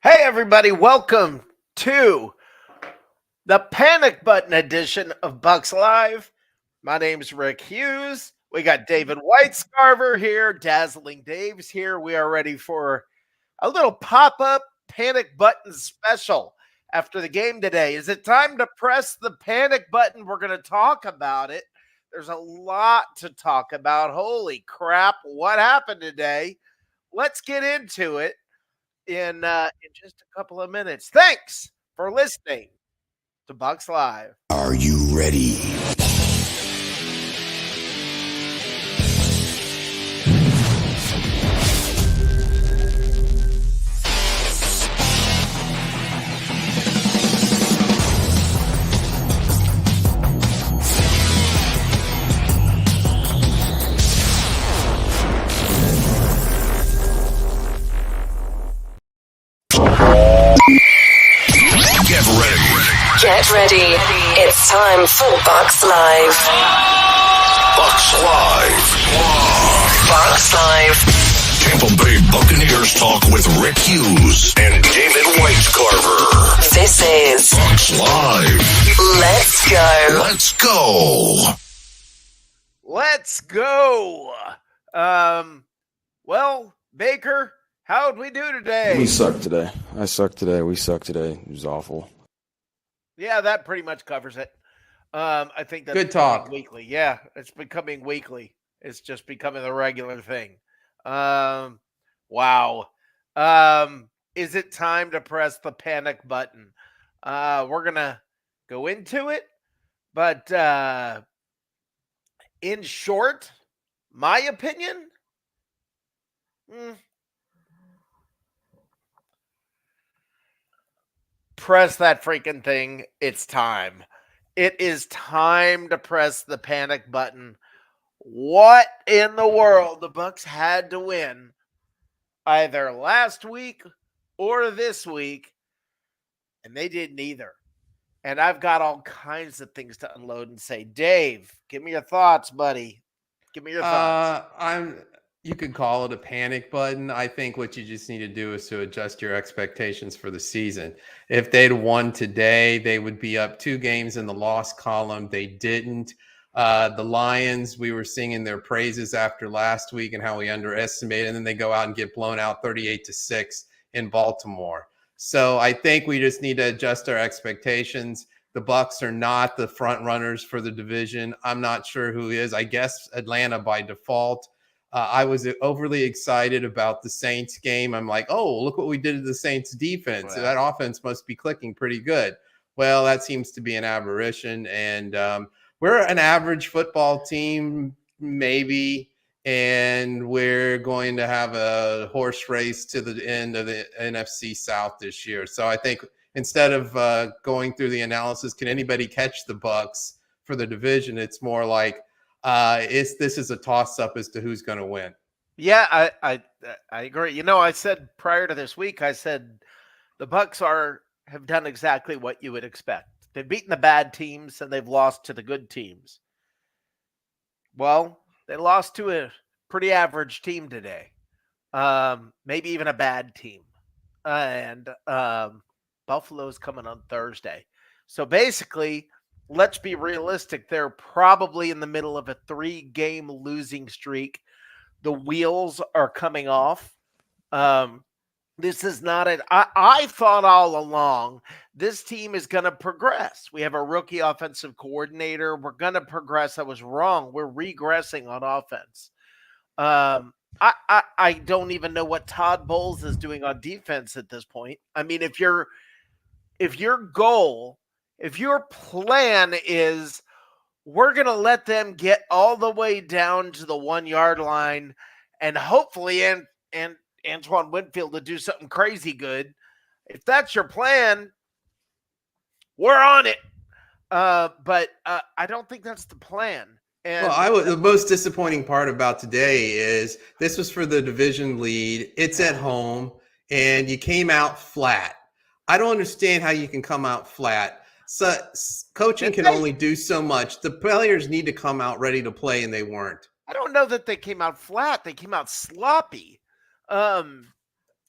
Hey, everybody, welcome to the Panic Button edition of Bucs Live. My name's Rick Hughes. We got David Whitescarver here, Dazzling Dave's here. We are ready for a little pop up Panic Button special after the game today. Is it time to press the panic button? We're going to talk about it. There's a lot to talk about. Holy crap, what happened today? Let's get into it in just a couple of minutes. Thanks for listening to Bucs Live. Are you ready? Get ready. It's time for Bucs Live. Bucs Live. Bucs Live. Tampa Bay Buccaneers talk with Rick Hughes and David Whitescarver. This is Bucs Live. Let's Go. Let's go. Let's go. Well, Baker, how'd we do today? We suck today. I suck today. We suck today. It was awful. Yeah, that pretty much covers it. I think that's Good talk. weekly. Yeah, it's becoming weekly. It's just becoming the regular thing. Wow. Is it time to press the panic button? We're gonna go into it, but in short, my opinion. Press that freaking thing. It's time. It is time to press the panic button. What in the world? The Bucs had to win either last week or this week, and they didn't either. And I've got all kinds of things to unload and say. Dave, give me your thoughts, buddy. Give me your thoughts. You could call it a panic button. I think what you just need to do is to adjust your expectations for the season. If they'd won today, they would be up 2 games in the loss column. They didn't. The Lions, we were singing their praises after last week and how we underestimated, and then they go out and get blown out 38-6 in Baltimore. So I think we just need to adjust our expectations. The Bucs are not the front runners for the division. I'm not sure who is. I guess Atlanta by default. I was overly excited about the Saints game. I'm like, oh, look what we did to the Saints defense. Wow. That offense must be clicking pretty good. Well, that seems to be an aberration. And we're an average football team, maybe, and we're going to have a horse race to the end of the NFC South this year. So I think instead of going through the analysis, can anybody catch the Bucs for the division? It's more like, this is a toss-up as to who's going to win. Yeah, I agree. You know, I said prior to this week, I said the Bucs have done exactly what you would expect. They've beaten the bad teams and they've lost to the good teams. Well, they lost to a pretty average team today, maybe even a bad team, and Buffalo's coming on Thursday. So basically, let's be realistic. They're probably in the middle of a 3-game losing streak. The wheels are coming off. This is not it. I thought all along this team is going to progress. We have a rookie offensive coordinator. We're going to progress. I was wrong. We're regressing on offense. I don't even know what Todd Bowles is doing on defense at this point. I mean, if your plan is we're going to let them get all the way down to the 1-yard line and hopefully and Antoine Winfield to do something crazy good. If that's your plan, we're on it. But I don't think that's the plan. And the most disappointing part about today is this was for the division lead. It's at home, and you came out flat. I don't understand how you can come out flat. So coaching can only do so much. The players need to come out ready to play, and they weren't. I don't know that they came out flat. They came out sloppy.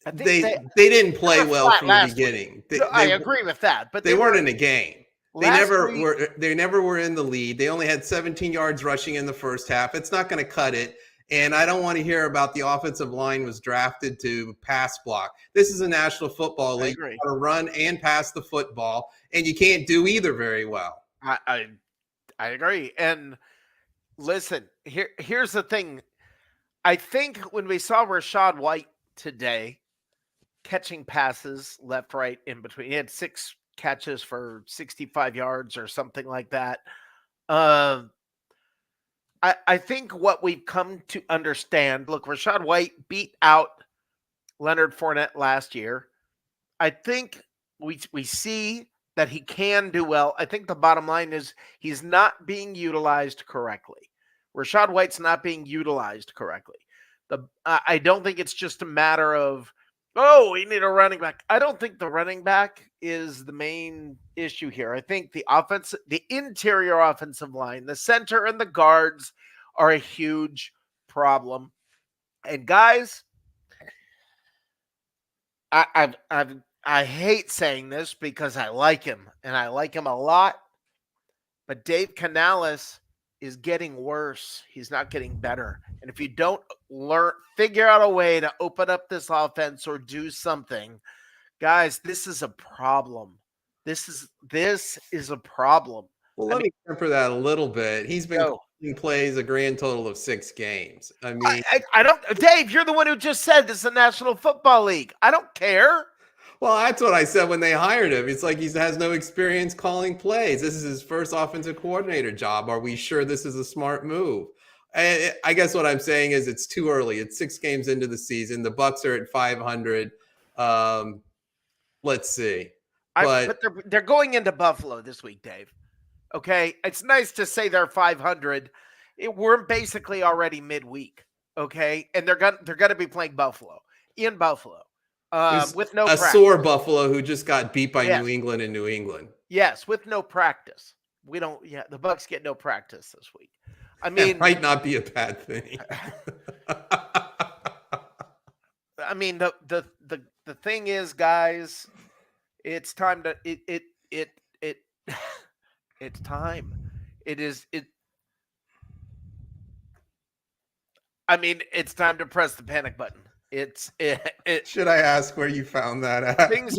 I think they didn't play were well flat from the last week. beginning. No, I agree with that, but They weren't in a game. They last never week- were. They never were in the lead. They only had 17 yards rushing in the first half. It's not going to cut it. And I don't want to hear about the offensive line was drafted to pass block. This is a National Football League. agree. You got to run and pass the football, and you can't do either very well. I agree. And listen, here's the thing. I think when we saw Rachaad White today catching passes left, right, in between, he had 6 catches for 65 yards or something like that. I think what we've come to understand, look, Rachaad White beat out Leonard Fournette last year. I think we see that he can do well. I think the bottom line is he's not being utilized correctly. Rachaad White's not being utilized correctly. I don't think it's just a matter of, oh, we need a running back. I don't think the running back is the main issue here. I think the interior offensive line, the center and the guards are a huge problem. And guys, I hate saying this because I like him and I like him a lot, but Dave Canales is getting worse. He's not getting better. And if you don't figure out a way to open up this offense or do something, guys, this is a problem. This is a problem. Well, let me temper that a little bit. He's been calling plays a grand total of 6 games. I mean, I don't, Dave, you're the one who just said this is a National Football League. I don't care. Well, that's what I said when they hired him. It's like he has no experience calling plays. This is his first offensive coordinator job. Are we sure this is a smart move? I guess what I'm saying is it's too early. It's 6 games into the season. The Bucs are at 500. Let's see. But they're going into Buffalo this week, Dave. Okay, it's nice to say they're 500. We're basically already midweek. Okay, and they're gonna be playing Buffalo in Buffalo. With no practice. Sore Buffalo who just got beat by New England in New England. Yes, with no practice. The Bucs get no practice this week. I mean, it might not be a bad thing. I mean, the thing is, guys, it's time to it's time. I mean, it's time to press the panic button. Should I ask where you found that at? Things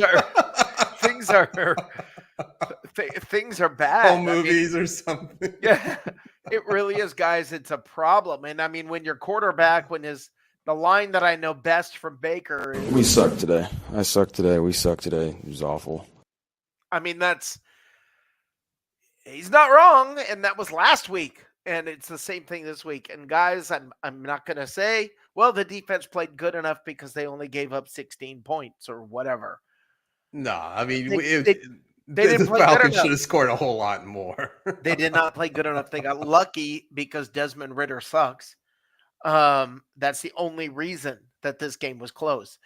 are bad. Home movies or something. Yeah, it really is, guys. It's a problem. And I mean, when your quarterback, the line that I know best from Baker is, we suck today. I suck today. We suck today. It was awful. I mean, he's not wrong, and that was last week. And it's the same thing this week. And guys, I'm not going to say, well, the defense played good enough because they only gave up 16 points or whatever. No, I mean, the Falcons should have scored a whole lot more. They did not play good enough. They got lucky because Desmond Ridder sucks. That's the only reason that this game was close.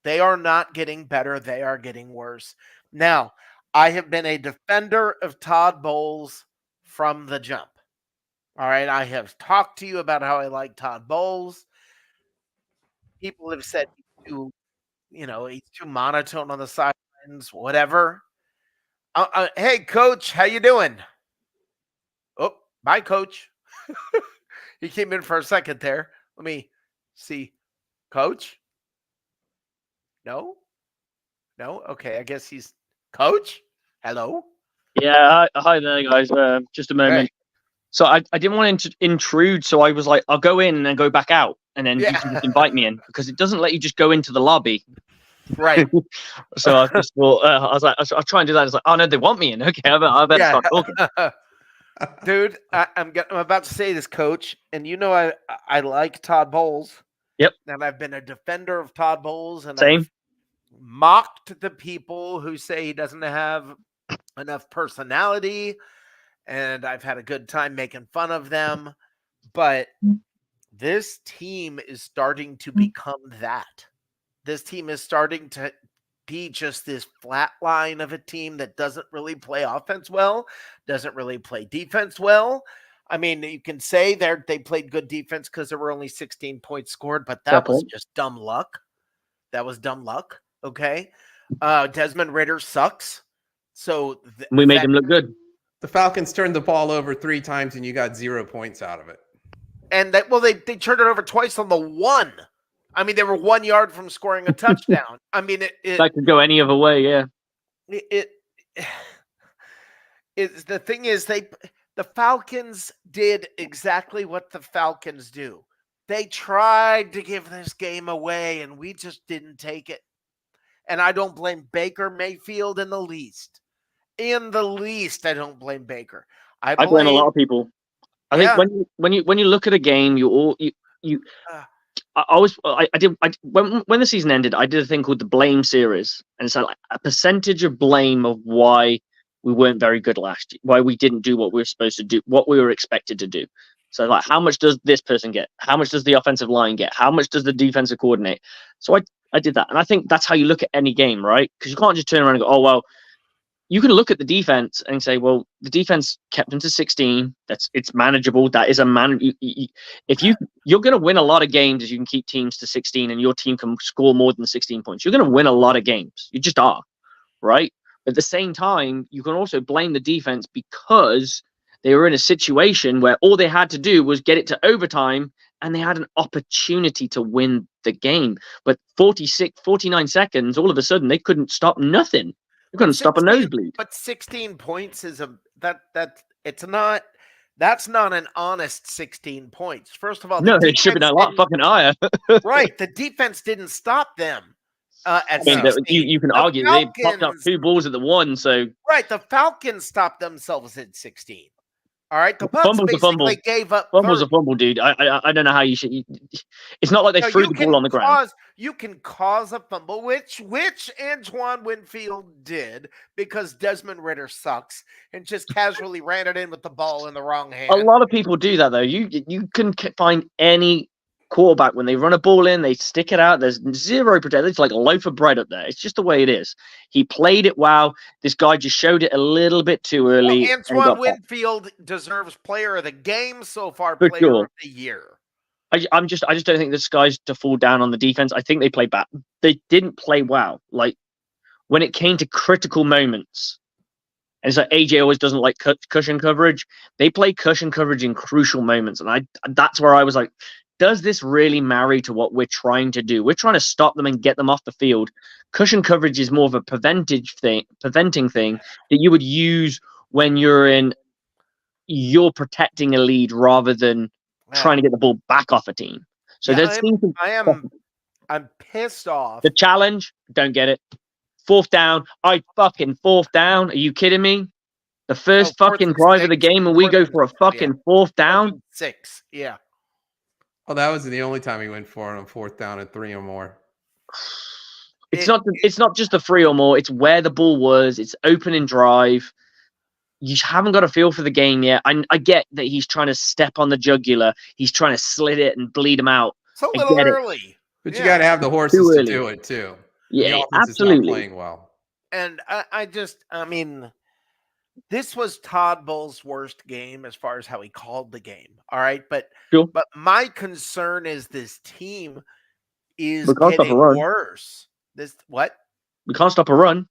They are not getting better. They are getting worse. Now, I have been a defender of Todd Bowles from the jump. All right, I have talked to you about how I like Todd Bowles. People have said he's too monotone on the sidelines, whatever. Hey, Coach, how you doing? Oh, bye, Coach. He came in for a second there. Let me see. Coach? No? Okay, I guess he's Coach? Hello? Yeah, hi there, guys. Just a moment. Hey. So I didn't want to intrude, so I was like, I'll go in and then go back out, and then you can just invite me in, because it doesn't let you just go into the lobby. Right. So I just thought, I was like, I'll try and do that. It's like, oh no, they want me in. Okay, I better start talking. Dude, I'm about to say this, Coach, and I like Todd Bowles. Yep. And I've been a defender of Todd Bowles, and Same. I've mocked the people who say he doesn't have enough personality, and I've had a good time making fun of them. But this team is starting to become that. This team is starting to be just this flat line of a team that doesn't really play offense well, doesn't really play defense well. I mean, you can say they played good defense because there were only 16 points scored, but that was just dumb luck. That was dumb luck. Okay. Desmond Ritter sucks. So We made him look good. The Falcons turned the ball over 3 times and you got 0 points out of it. And they turned it over twice on the 1. I mean, they were 1 yard from scoring a touchdown. I mean, That could go any other way. Yeah. The thing is, the Falcons did exactly what the Falcons do. They tried to give this game away, and we just didn't take it. And I don't blame Baker Mayfield in the least. In the least, I don't blame Baker. I blame a lot of people. I think when you look at a game, when the season ended, I did a thing called the blame series, and it's like a percentage of blame of why we weren't very good last year, why we didn't do what we were supposed to do, what we were expected to do. So like, how much does this person get? How much does the offensive line get? How much does the defensive coordinate? So I did that, and I think that's how you look at any game, right? Because you can't just turn around and go, oh well. You can look at the defense and say, well, the defense kept them to 16. It's manageable. That is if you're going to win a lot of games if you can keep teams to 16 and your team can score more than 16 points. You're going to win a lot of games. You just are, right? But at the same time, you can also blame the defense because they were in a situation where all they had to do was get it to overtime and they had an opportunity to win the game. But 49 seconds, all of a sudden, they couldn't stop nothing. You're going to stop a nosebleed. But 16 points is that's not an honest 16 points. First of all, it should be a lot fucking higher. Right. The defense didn't stop them at 16. You can argue they popped up 2 balls at the 1. So right. The Falcons stopped themselves at 16. All right, the Bucs fumble's basically gave up. Fumble's a fumble, dude. I don't know how you should. It's not like they threw the ball on the ground. You can cause a fumble, which Antoine Winfield did because Desmond Ritter sucks and just casually ran it in with the ball in the wrong hand. A lot of people do that though. You can find any quarterback when they run a ball in, they stick it out. There's zero protection. It's like a loaf of bread up there. It's just the way it is. He played it well. This guy just showed it a little bit too early. Well, Antoine Winfield deserves player of the game so far, player of the year. I just don't think this guy's to fall down on the defense. I think they played bad. They didn't play well. Like when it came to critical moments, and it's like AJ always doesn't like cushion coverage. They play cushion coverage in crucial moments, and that's where I was like, does this really marry to what we're trying to do? We're trying to stop them and get them off the field. Cushion coverage is more of a preventing thing that you would use when you're protecting a lead rather than trying to get the ball back off a team. So I'm pissed off. The challenge, don't get it. 4th down. Fourth down. Are you kidding me? The first fucking drive of the game and we go for a fucking 4th down. 6. Yeah. Well, that was the only time he went for it on 4th down and 3 or more. It's not just the 3 or more. It's where the ball was. It's opening drive. You haven't got a feel for the game yet. I get that he's trying to step on the jugular. He's trying to slit it and bleed him out. It's a little early. But you got to have the horses to do it, too. Yeah, the offense absolutely. is not playing well. And I mean, this was Todd Bowles' worst game as far as how he called the game. All right. But my concern is this team is getting worse. We can't stop a run.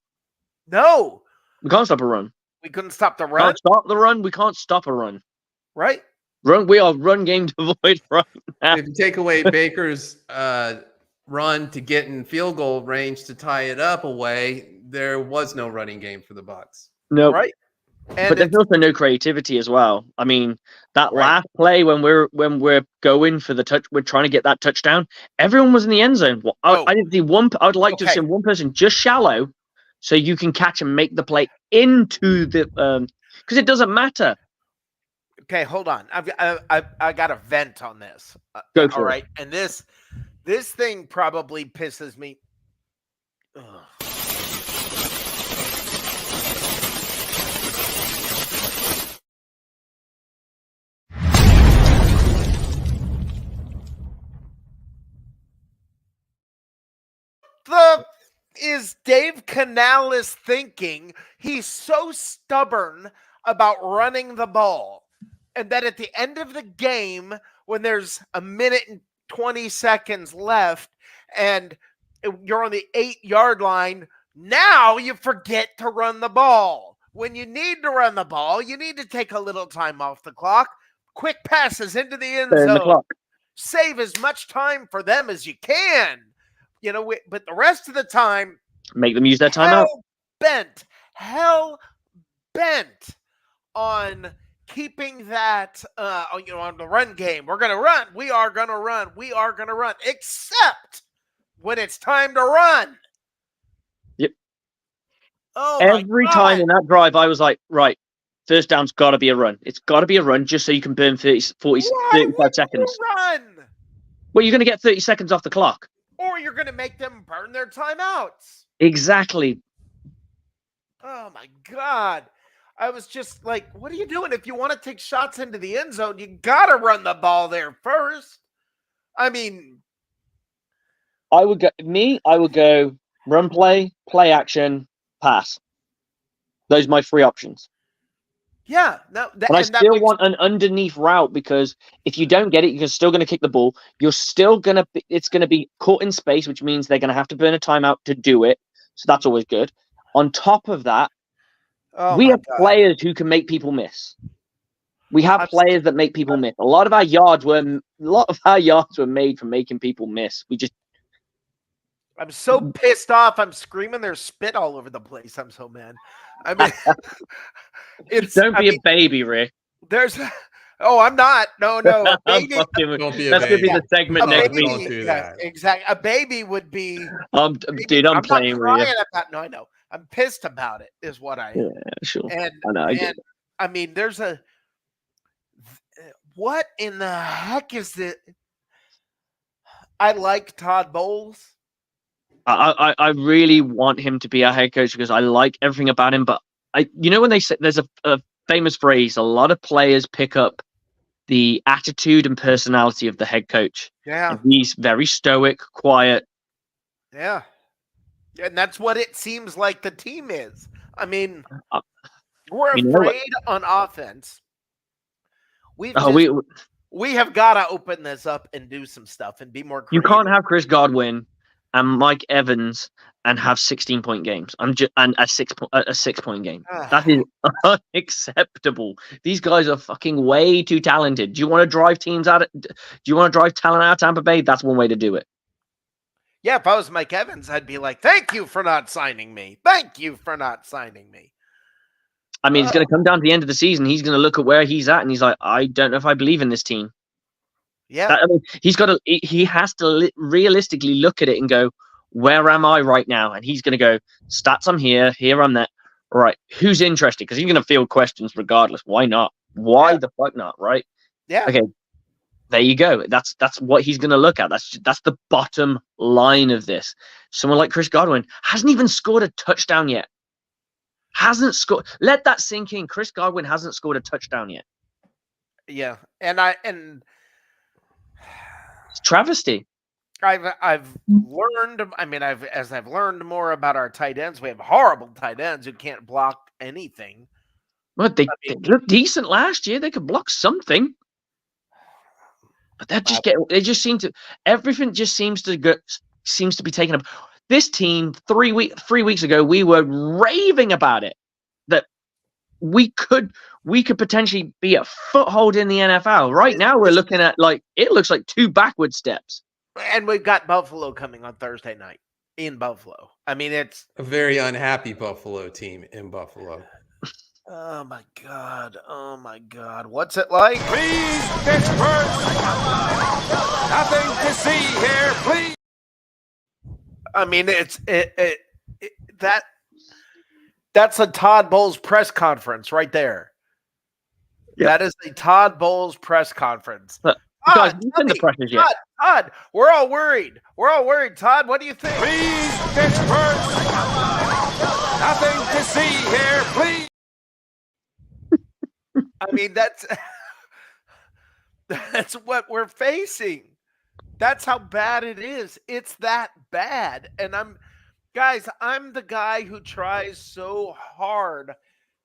No. We can't stop a run. We couldn't stop the run. Can't stop the run. We can't stop a run. Right. We are run game devoid right now. If you take away Baker's run to get in field goal range to tie it up away, there was no running game for the Bucs. No. Right. But there's also no creativity as well. I mean, that last play when we're going for the touch, we're trying to get that touchdown. Everyone was in the end zone. I didn't see one. I would like to see one person just shallow, so you can catch and make the play into the because it doesn't matter. Okay, hold on. I got a vent on this. Go for it. All right, and this thing probably pisses me. Ugh. Is Dave Canales thinking he's so stubborn about running the ball, and that at the end of the game, when there's a minute and 20 seconds left, and you're on the 8-yard line. Now you forget to run the ball. When you need to run the ball, you need to take a little time off the clock. Quick passes into the end Burn the zone. clock. Save as much time for them as you can. But the rest of the time, Make them use their timeout. hell bent on keeping that, on the run game. We're going to run. We are going to run. We are going to run, except when it's time to run. Yep. Oh, Every my time God. in that drive, I was like, right, first down's got to be a run. It's got to be a run just so you can burn 30, 40, Why 35 would seconds. you run? Well, you're going to get 30 seconds off the clock. Or you're going to make them burn their timeouts. Exactly. Oh, my God. I was just like, what are you doing? If you want to take shots into the end zone, you got to run the ball there first. I mean, I would go run play, play action, pass. Those are my 3 options. yeah. No, And I still want an underneath route, because if you don't get it, you're still going to kick the ball. You're still going to it's going to be caught in space, which means they're going to have to burn a timeout to do it. So that's always good. On top of that, we have players who can make people miss. We have players that make people miss. A lot of our yards were made from making people miss. I'm so pissed off. I'm screaming their spit all over the place. I'm so mad. I mean, Don't be a baby, Rick. I'm not. No. A baby, Don't be a that's baby. gonna be the segment next week. Don't do that. Exactly. A baby would be. Dude, I'm playing not with you. No, I know. I'm pissed about it. Is what I am. Yeah, sure. And I know. I get it. I mean, what in the heck is it? I like Todd Bowles. I really want him to be our head coach because I like everything about him. But when they say there's a famous phrase, a lot of players pick up the attitude and personality of the head coach. Yeah. And he's very stoic, quiet. Yeah. And that's what it seems like the team is. I mean, we're afraid on offense. We have got to open this up and do some stuff and be more creative. You can't have Chris Godwin and Mike Evans and have 16-point games. And a 6-point game. That is unacceptable. These guys are fucking way too talented. Do you want to drive teams out? Do you want to drive talent out of Tampa Bay? That's one way to do it. Yeah, if I was Mike Evans, I'd be like, "Thank you for not signing me. Thank you for not signing me." I mean, it's going to come down to the end of the season. He's going to look at where he's at, and he's like, "I don't know if I believe in this team." Yeah, he has to realistically look at it and go, "Where am I right now?" And he's going to go, "Stats, I'm here. Here, I'm there. All right, who's interested?" Because he's going to field questions regardless. Why not? Why the fuck not? Right? Yeah. Okay. There you go. That's what he's going to look at. That's the bottom line of this. Someone like Chris Godwin hasn't even scored a touchdown yet. Hasn't scored. Let that sink in. Chris Godwin hasn't scored a touchdown yet. Yeah, and it's travesty. I've learned. I mean, as I've learned more about our tight ends, we have horrible tight ends who can't block anything. Well, they looked decent last year. They could block something. But they just seem to, everything just seems to be taken up. This team 3 weeks ago, we were raving about it, that we could potentially be a foothold in the NFL. Right now, we're looking at it looks like 2 backward steps. And we've got Buffalo coming on Thursday night in Buffalo. I mean, it's a very unhappy Buffalo team in Buffalo. Oh my God. Oh my God. What's it like? Please, Pittsburgh. Nothing to see here, please. I mean, that's a Todd Bowles press conference right there. Yeah. That is a Todd Bowles press conference. Guys, the pressures yet. Todd, we're all worried. Todd, what do you think? Please, Pittsburgh. Nothing to see here, please. I mean, that's what we're facing. That's how bad it is. It's that bad. And I'm the guy who tries so hard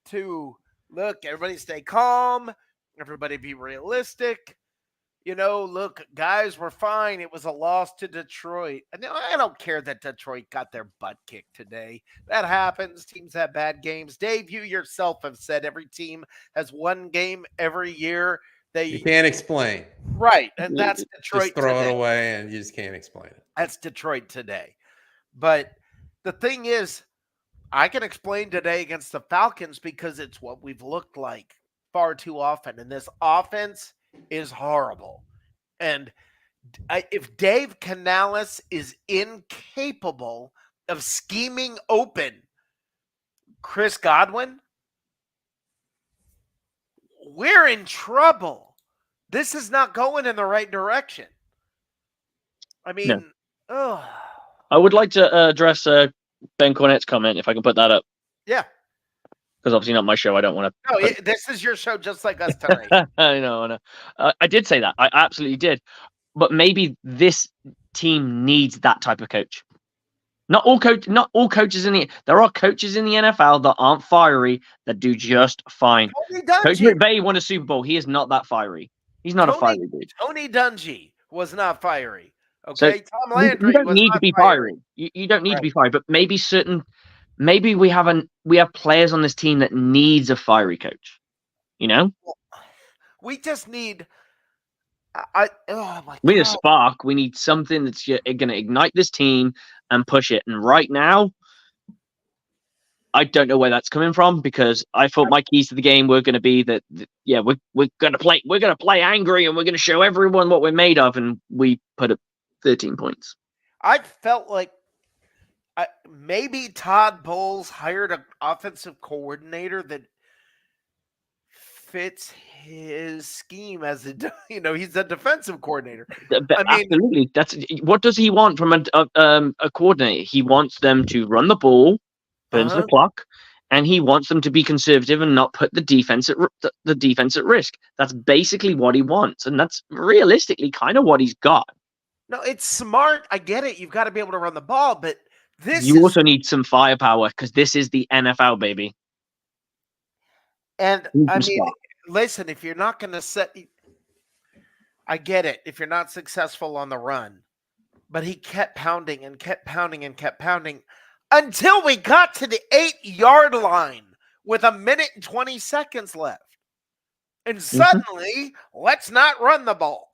to look, everybody stay calm, everybody be realistic. look, guys, we're fine. It was a loss to Detroit. And I don't care that Detroit got their butt kicked today. That happens. Teams have bad games. Dave, you yourself have said every team has one game every year. You can't explain. Right, and that's Detroit Just throw today. it away, and you just can't explain it. That's Detroit today. But the thing is, I can explain today against the Falcons because it's what we've looked like far too often. And this offense is horrible. And if Dave Canales is incapable of scheming open Chris Godwin, we're in trouble. This is not going in the right direction. I mean, I would like to address Ben Cornett's comment, if I can put that up. Yeah. Because obviously not my show. I don't want to. No, this is your show just like us tonight. I know. I did say that. I absolutely did. But maybe this team needs that type of coach. Not all coaches in the. There are coaches in the NFL that aren't fiery that do just fine. Coach McVay won a Super Bowl. He is not that fiery. He's not a fiery dude. Tony Dungy was not fiery. Okay, So Tom Landry you don't was need not to be fiery. You don't need to be fiery, but maybe we have players on this team that needs a fiery coach. We just need. We need a spark. We need something that's going to ignite this team and push it. And right now, I don't know where that's coming from because I thought my keys to the game were going to be that we're going to play angry and we're going to show everyone what we're made of, and we put up 13 points. I felt like maybe Todd Bowles hired an offensive coordinator that fits his scheme as he's a defensive coordinator. Absolutely. That's what does he want from a coordinator? He wants them to run the ball, burn the clock, and he wants them to be conservative and not put the defense at risk. That's basically what he wants, and that's realistically kind of what he's got. No, it's smart. I get it. You've got to be able to run the ball, but you also need some firepower because this is the NFL, baby. And I mean, listen, if you're not going to I get it. If you're not successful on the run, but he kept pounding and kept pounding and kept pounding until we got to the 8-yard line with 1 minute and 20 seconds left. And suddenly, let's not run the ball.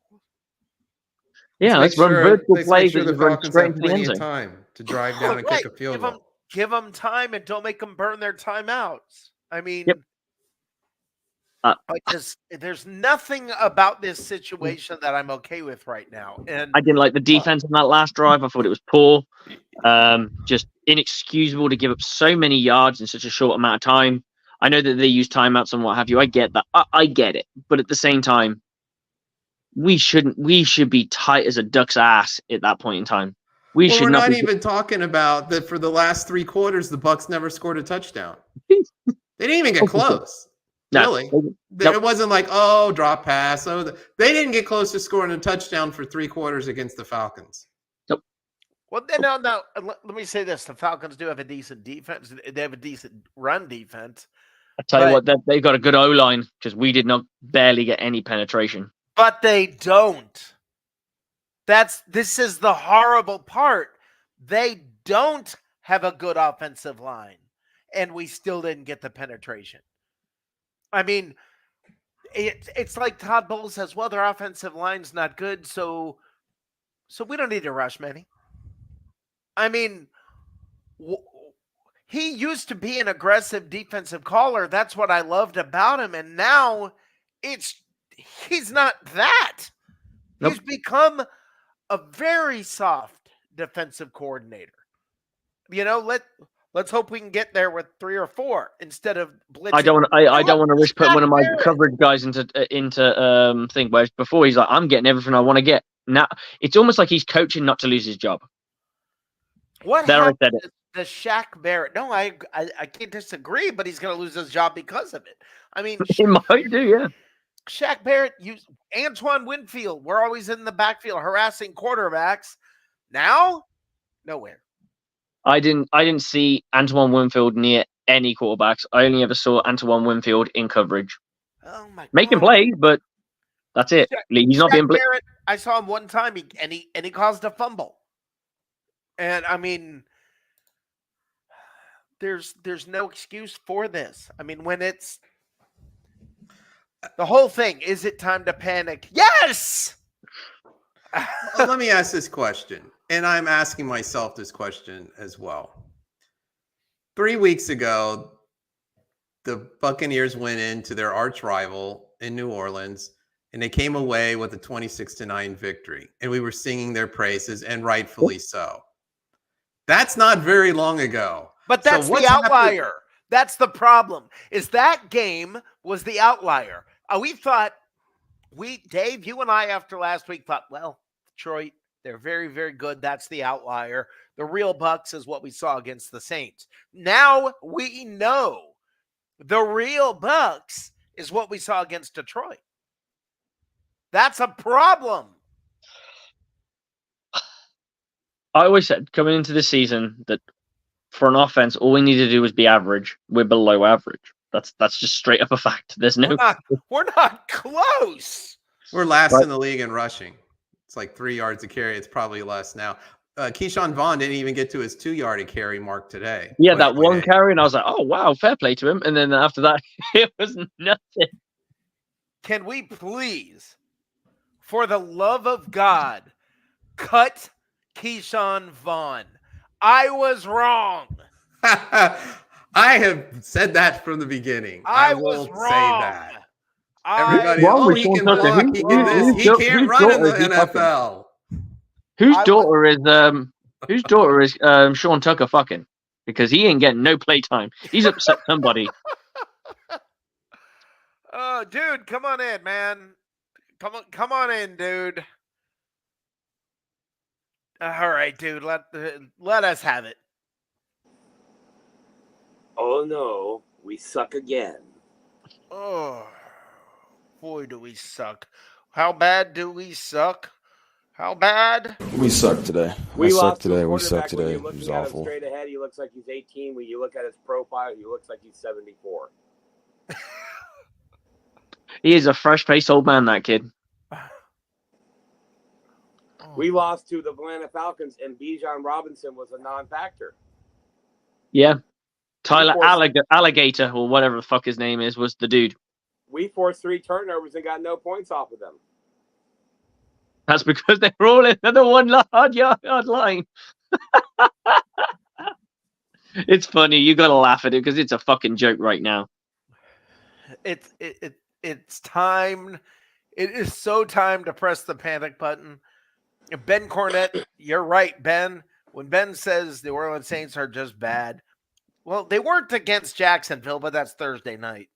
Yeah, let's run vertical plays sure and the run Falcons straight have into the plenty end of zone. time to drive down and kick a field goal. Give them time and don't make them burn their timeouts. I mean, there's nothing about this situation that I'm okay with right now. And I didn't like the defense on that last drive. I thought it was poor. Just inexcusable to give up so many yards in such a short amount of time. I know that they use timeouts and what have you. I get that. I get it. But at the same time, we should be tight as a duck's ass at that point in time. We're not even talking about that for the last 3 quarters, the Bucs never scored a touchdown. They didn't even get close. No. Really. It wasn't like, drop pass. They didn't get close to scoring a touchdown for 3 quarters against the Falcons. Nope. Well, no. Let me say this. The Falcons do have a decent defense. They have a decent run defense. I tell you what, they've got a good O-line because we did not barely get any penetration. But they don't. This is the horrible part. They don't have a good offensive line, and we still didn't get the penetration. I mean, it's like Todd Bowles says, well, their offensive line's not good, so we don't need to rush many. I mean, he used to be an aggressive defensive caller. That's what I loved about him, and now he's not that. Nope. He's become a very soft defensive coordinator. Let's hope we can get there with 3 or 4 instead of blitzing. I don't want to risk putting one of my coverage guys into thing. Whereas before he's like, I'm getting everything I want to get. Now it's almost like he's coaching not to lose his job. What happened to Shaq Barrett? No, I can't disagree, but he's going to lose his job because of it. I mean, he might do, yeah. Shaq Barrett used Antoine Winfield. We're always in the backfield harassing quarterbacks. Now, nowhere. I didn't see Antoine Winfield near any quarterbacks. I only ever saw Antoine Winfield in coverage. Oh my God. Making plays, but That's it. He's not Shaq being Barrett, I saw him one time, and he caused a fumble. And I mean, there's no excuse for this. I mean, when it's the whole thing, is it time to panic? Yes. Let me ask this question, and I'm asking myself this question as well. 3 weeks ago, the Buccaneers went into their arch rival in New Orleans, and they came away with a 26-9 victory. And we were singing their praises, and rightfully so. That's not very long ago. But that's So the outlier. That's the problem. Is that game was the outlier. We thought, Dave, you and I after last week thought, well, Detroit, they're very, very good. That's the outlier. The real Bucs is what we saw against the Saints. Now we know the real Bucs is what we saw against Detroit. That's a problem. I always said coming into the season that for an offense, all we need to do is be average. We're below average. That's just straight up a fact. There's no. We're not close. We're last in the league in rushing. It's like 3 yards a carry. It's probably less now. Keyshawn Vaughn didn't even get to his 2-yard carry mark today. Yeah, that one carry, and I was like, oh, wow, fair play to him. And then after that, it was nothing. Can we please, for the love of God, cut Keyshawn Vaughn? I was wrong. I have said that from the beginning. I will say that. Everybody, he can block, he can this. He can't run in the NFL. Whose daughter is Sean Tucker fucking? Because he ain't getting no playtime. He's upset somebody. Oh, dude, come on in, man. Come on in, dude. All right, dude. Let us have it. Oh no, we suck again. Oh, boy, do we suck. How bad do we suck? How bad? We suck today. We suck lost to a today. We suck quarterback. When today. you're It looking was at him awful. straight ahead, he looks like he's 18. When you look at his profile, he looks like he's 74. He is a fresh-faced old man, that kid. We lost to the Atlanta Falcons, and Bijan Robinson was a non-factor. Yeah. Tyler Alligator, or whatever the fuck his name is, was the dude. We forced 3 turnovers and got no points off of them. That's because they were all in the 1 yard line. It's funny. You got to laugh at it because it's a fucking joke right now. It's time. It is so time to press the panic button. Ben Cornett, you're right, Ben. When Ben says the Orleans Saints are just bad, well, they weren't against Jacksonville, but that's Thursday night.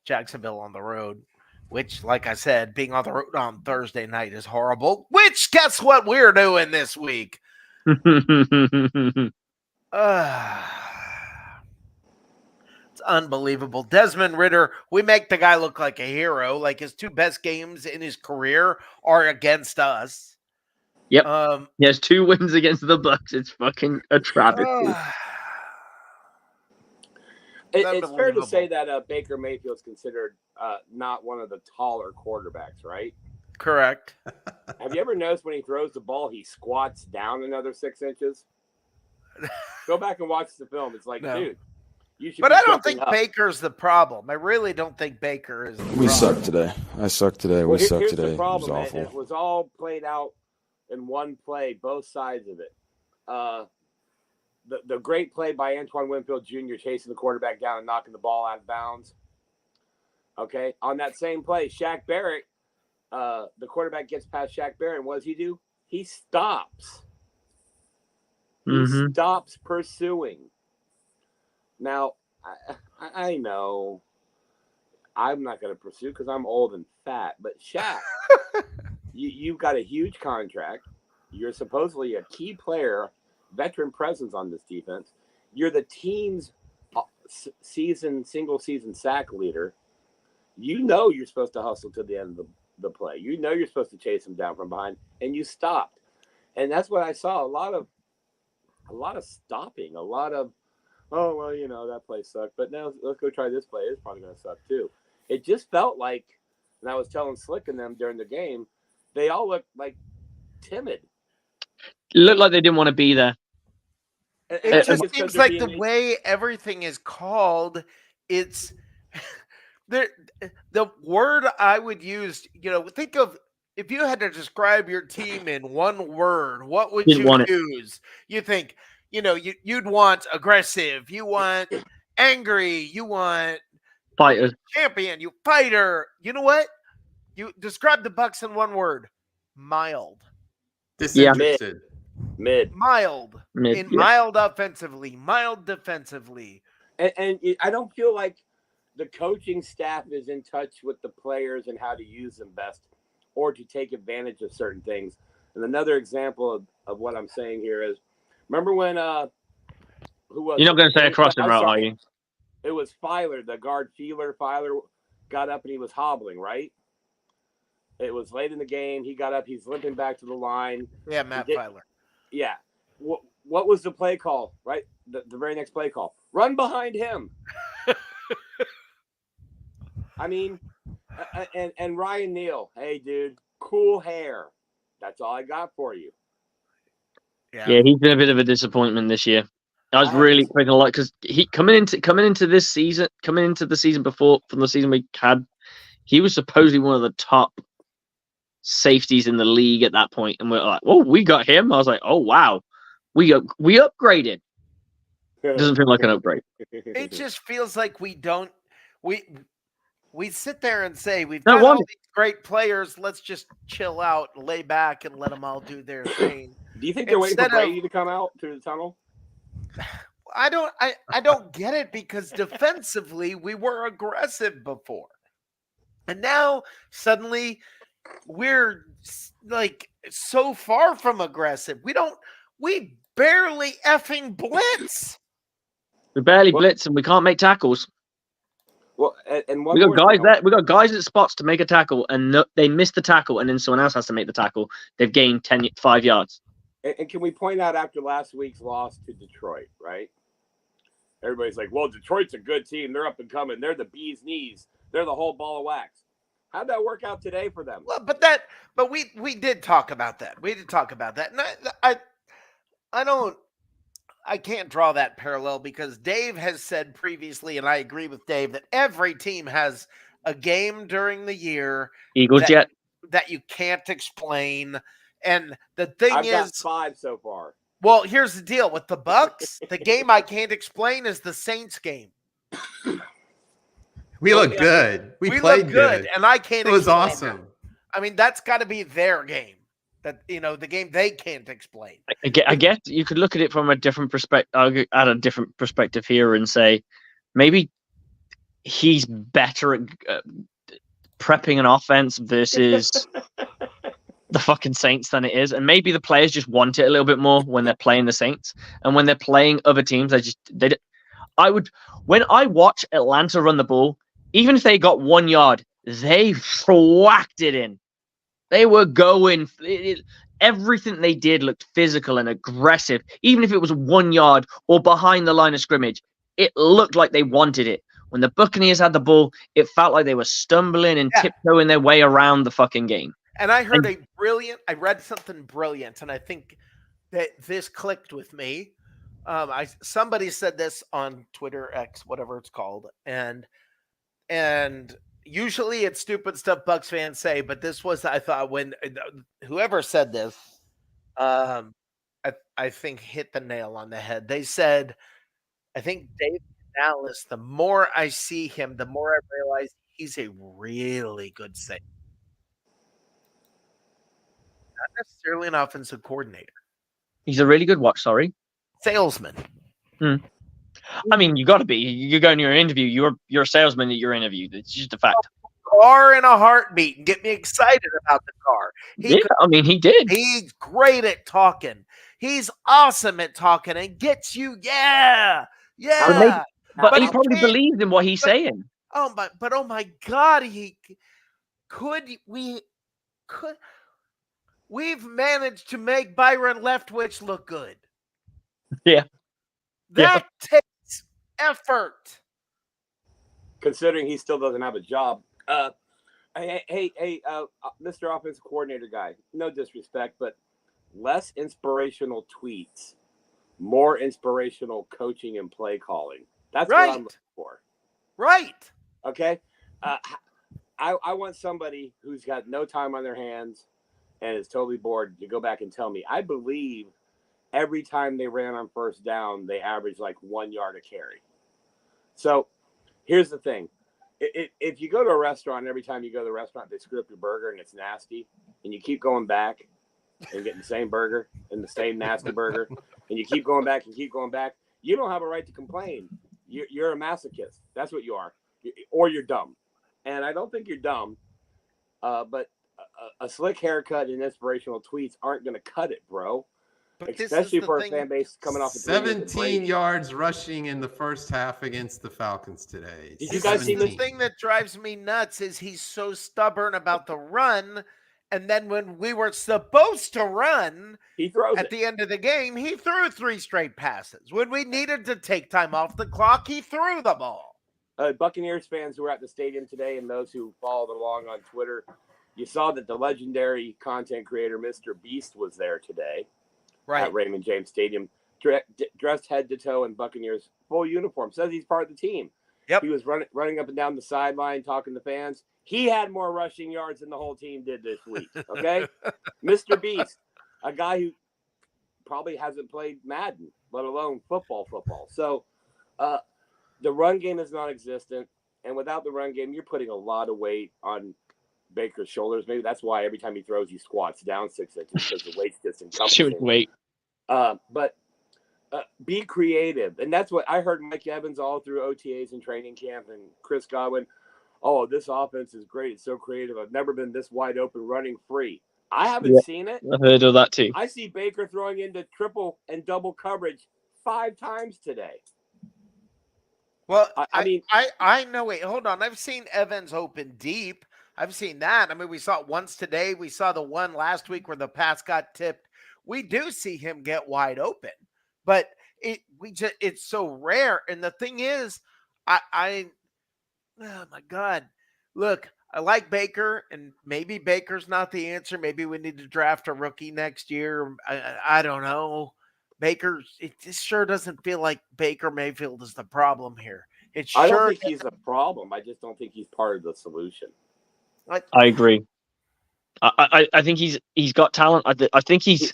Jacksonville on the road, which, like I said, being on the road on Thursday night is horrible. Which, guess what we're doing this week? It's unbelievable. Desmond Ridder, we make the guy look like a hero. Like his 2 best games in his career are against us. Yep. He has 2 wins against the Bucs. It's fucking a travesty. It's fair to say that Baker Mayfield's considered not one of the taller quarterbacks, right? Correct. Have you ever noticed when he throws the ball, he squats down another 6 inches? Go back and watch the film. It's like, dude, you should. But I don't think Baker's the problem. I really don't think Baker is the problem. We suck today. I suck today. We suck today. The problem, it was awful. it was all played out in one play, both sides of it. The great play by Antoine Winfield Jr. chasing the quarterback down and knocking the ball out of bounds. Okay, on that same play, Shaq Barrett, the quarterback gets past Shaq Barrett, and what does he do? He stops. He stops pursuing. Now, I know I'm not going to pursue because I'm old and fat, but Shaq, you've got a huge contract. You're supposedly a key player, veteran presence on this defense. You're the team's single season sack leader. You know you're supposed to hustle to the end of the play. You know you're supposed to chase him down from behind, and you stopped. And that's what I saw. A lot of stopping, a lot of, oh, well, that play sucked, but now let's go try this play. It's probably going to suck too. It just felt like and I was telling Slick and them during the game, they all looked like timid. It looked like they didn't want to be there. And I It think just it's 'cause seems they're like the being- way everything is called, it's there. The word I would use, think of if you had to describe your team in one word, what would Didn't you want it. use? You think, you'd want aggressive, you want angry, you want Fighters. champion, you fighter. You know what? You describe the Bucks in one word: mild. Disinterested. mid. Mild. Mid, yeah. Mild offensively, mild defensively. And I don't feel like the coaching staff is in touch with the players and how to use them best or to take advantage of certain things. And another example of what I'm saying here is, remember when who was You're not it? going to say a crossing I'm route, are sorry. you? It was Filer, the guard Filer got up and he was hobbling, right? It was late in the game. He got up. He's limping back to the line. Yeah, Matt did- Filer. Yeah. What was the play call, right? The very next play call. Run behind him. I mean, and Ryan Neal, hey, dude, cool hair. That's all I got for you. Yeah, he's been a bit of a disappointment this year. I was I have really this- expecting a lot because he coming into this season, coming into the season before from the season we had, he was supposedly one of the top safeties in the league at that point, and we're like, "Oh, we got him." I was like, "Oh wow, we upgraded." Doesn't feel like an upgrade. It just feels like we sit there and say we've No got all wonder. these great players. Let's just chill out, lay back, and let them all do their thing. Do you think they're waiting for Instead of- Brady to come out through the tunnel? I don't get it because defensively we were aggressive before, and now suddenly we're like so far from aggressive. We barely effing blitz. We barely Well- blitz and we can't make tackles. Well, and one We got more guys thing. there. We got guys at spots to make a tackle, and they miss the tackle, and then someone else has to make the tackle. They've gained 5 yards. And can we point out after last week's loss to Detroit, right? Everybody's like, well, Detroit's a good team. They're up and coming. They're the bee's knees. They're the whole ball of wax. How'd that work out today for them? Well, but we did talk about that. We did talk about that. And I can't draw that parallel because Dave has said previously, and I agree with Dave, that every team has a game during the year Eagles yet? that you can't explain. And the thing I've got is, 5 so far. well, here's the deal with the Bucs. The game I can't explain is the Saints game. We look good. We played look good, and I can't. It was explain awesome. that. I mean, that's got to be their game. That the game they can't explain. I guess you could look at it from a different perspective, at a different perspective here, and say maybe he's better at prepping an offense versus the fucking Saints than it is, and maybe the players just want it a little bit more when they're playing the Saints, and when they're playing other teams, when I watch Atlanta run the ball, even if they got 1 yard, they whacked it in. They were going. Everything they did looked physical and aggressive. Even if it was 1 yard or behind the line of scrimmage, it looked like they wanted it. When the Buccaneers had the ball, it felt like they were stumbling and tiptoeing their way around the fucking game. And I heard I read something brilliant, and I think that this clicked with me. Somebody said this on Twitter, X, whatever it's called, and usually it's stupid stuff Bucs fans say, but this was, I thought, when whoever said this, I think hit the nail on the head. They said, I think Dave Dallas, the more I see him, the more I realize he's a really good safety. Not necessarily an offensive coordinator. He's a really good Salesman. I mean, you got to be. You go in your interview. You're a salesman at your interview. It's just a fact. Car in a heartbeat and get me excited about the car. He did. He's great at talking. He's awesome at talking and gets you, yeah. But he he probably can't- believes in what he's saying. Oh my God, we've managed to make Byron Leftwich look good. Yeah. That takes effort. Considering he still doesn't have a job. Hey, Mr. Offensive Coordinator guy. No disrespect, but less inspirational tweets, more inspirational coaching and play calling. That's what I'm Right. looking for. Right. Okay. I want somebody who's got no time on their hands and is totally bored to go back and tell me. I believe every time they ran on first down, they averaged like 1 yard a carry. So here's the thing. If you go to a restaurant, every time you go to the restaurant, they screw up your burger and it's nasty, and you keep going back and getting the same burger and the same nasty burger, and you keep going back and keep going back, you don't have a right to complain. You're a masochist. That's what you are. Or you're dumb. And I don't think you're dumb, but a slick haircut and inspirational tweets aren't going to cut it, bro. But Especially for thing. a fan base coming off of 17 yards rushing in the first half against the Falcons today. Did you guys see the thing that drives me nuts is he's so stubborn about the run, and then when we were supposed to run, he throws at the end of the game, he threw 3 straight passes. When we needed to take time off the clock, he threw the ball. Buccaneers fans who were at the stadium today and those who followed along on Twitter, you saw that the legendary content creator Mr. Beast was there today. Right. At Raymond James Stadium, dressed head to toe in Buccaneers full uniform. Says he's part of the team. Yep. He was running up and down the sideline talking to fans. He had more rushing yards than the whole team did this week. Okay, Mr. Beast, a guy who probably hasn't played Madden, let alone football. So, the run game is non-existent, and without the run game, you're putting a lot of weight on Baker's shoulders. Maybe that's why every time he throws, he squats down 6 inches because the weight's just encompassing. Wait. But be creative, and that's what I heard Mike Evans all through OTAs and training camp, and Chris Godwin. Oh, this offense is great. It's so creative. I've never been this wide open running free. I haven't seen it. I heard of that too. I see Baker throwing into triple and double coverage 5 times today. Well, I mean, I know. Wait, hold on. I've seen Evans open deep. I've seen that. I mean, we saw it once today. We saw the one last week where the pass got tipped. We do see him get wide open, but it's so rare. And the thing is, oh my God, look, I like Baker, and maybe Baker's not the answer. Maybe we need to draft a rookie next year. I don't know. It just sure doesn't feel like Baker Mayfield is the problem here. I don't think he's the problem. I just don't think he's part of the solution. I agree. I think he's got talent. I think he's.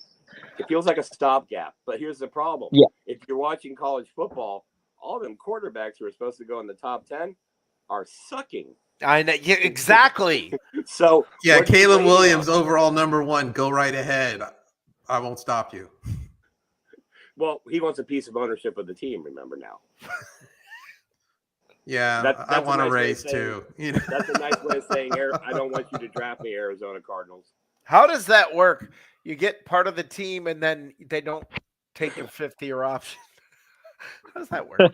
It feels like a stopgap, but here's the problem. Yeah. If you're watching college football, all them quarterbacks who are supposed to go in the top 10 are sucking. I know. Yeah, exactly. So yeah, Caleb Williams, overall number 1. Go right ahead. I won't stop you. Well, he wants a piece of ownership of the team. Remember now. Yeah, that's I want nice a raise too. You know? That's a nice way of saying, I don't want you to draft me, Arizona Cardinals. How does that work? You get part of the team, and then they don't take your 5th-year option. How does that work?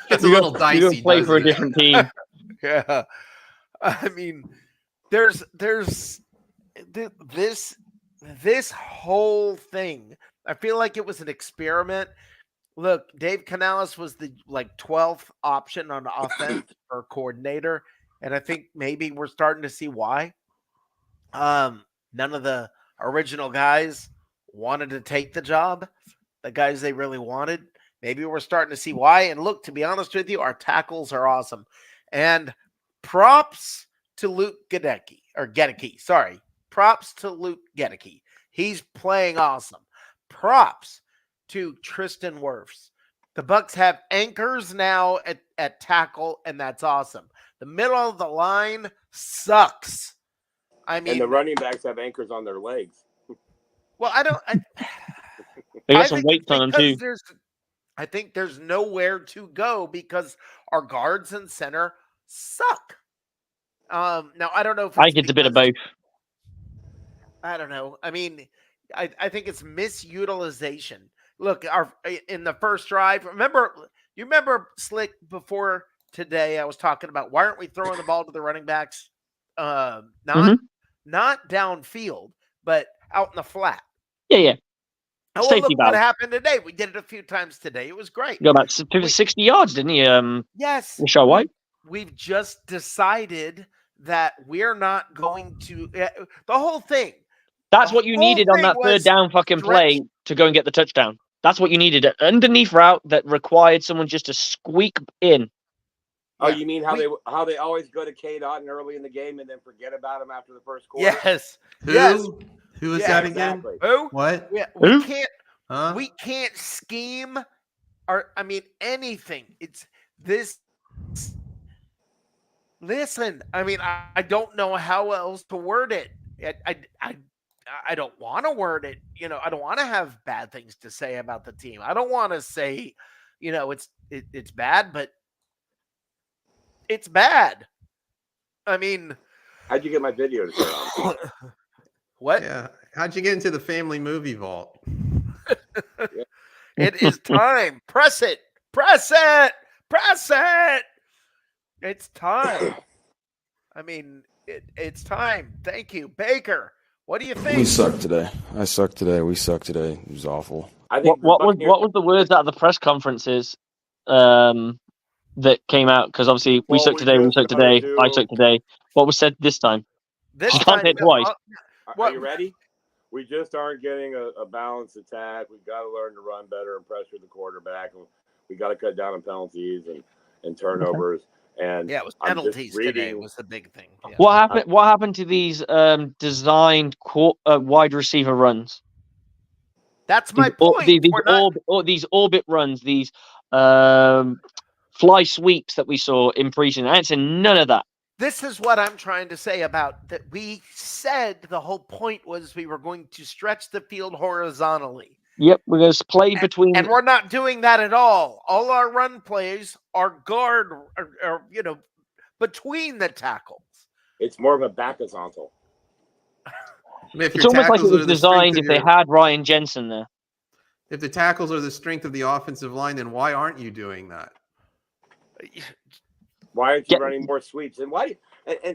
It's a little dicey. You can play for a different team. Yeah, I mean, there's this whole thing. I feel like it was an experiment. Look, Dave Canales was the 12th option on offense for coordinator, and I think maybe we're starting to see why. None of the original guys wanted to take the job. The guys they really wanted. Maybe we're starting to see why. And look, to be honest with you, our tackles are awesome. And props to Luke Gedeke. Sorry. Props to Luke Gedeke. He's playing awesome. Props to Tristan Wirfs. The Bucs have anchors now at tackle, and that's awesome. The middle of the line sucks. I mean, and the running backs have anchors on their legs. Well, They got some weights on them too. I think there's nowhere to go because our guards and center suck. Now I don't know if I think it's a bit of both. I don't know. I mean, I think it's misutilization. Look, in the first drive, you remember Slick before today? I was talking about why aren't we throwing the ball to the running backs? Not downfield, but out in the flat. Yeah. Oh, well, look what happened today. We did it a few times today. It was great. You got about 60 yards, didn't he? Yes. Rashad White. We've just decided that we're not going to the whole thing. That's The what you whole needed on thing that was third down fucking stretch- play to go and get the touchdown. That's what you needed. An underneath route that required someone just to squeak in. Oh, Yeah. you mean how they always go to K. Dotton early in the game and then forget about him after the first quarter? Yes. Who? Yes. Who is Yeah, that again? exactly. Who? What? We Who? can't Huh? we can't scheme or anything. It's this. Listen, I don't know how else to word it. I don't want to word it. I don't want to have bad things to say about the team. I don't want to say, it's bad, but it's bad. How'd you get my video to turn on? What? Yeah. How'd you get into the family movie vault? It is time. Press it. Press it. Press it. It's time. It's time. Thank you, Baker. What do you think? We sucked today. I sucked today. We sucked today. It was awful. I think What was the words out of the press conferences that came out? Because obviously we suck today, we suck today, I suck today. What was said this time? This You can't say it twice. Are you ready? We just aren't getting a balanced attack. We've got to learn to run better and pressure the quarterback. And we got to cut down on penalties and turnovers. And Yeah, it was I'm just penalties today reading- was the big thing. Yeah. What happened to these designed wide receiver runs? That's my These, point. these orbit runs, these fly sweeps that we saw in preseason. I ain't seen none of that. This is what I'm trying to say about that. We said the whole point was we were going to stretch the field horizontally. Yep, we're going to play between. And we're not doing that at all. All our run plays are guard or between the tackles. It's more of a back-horizontal. It's almost like it was designed if they had Ryan Jensen there. If the tackles are the strength of the offensive line, then why aren't you doing that? Why aren't you running more sweeps? And why?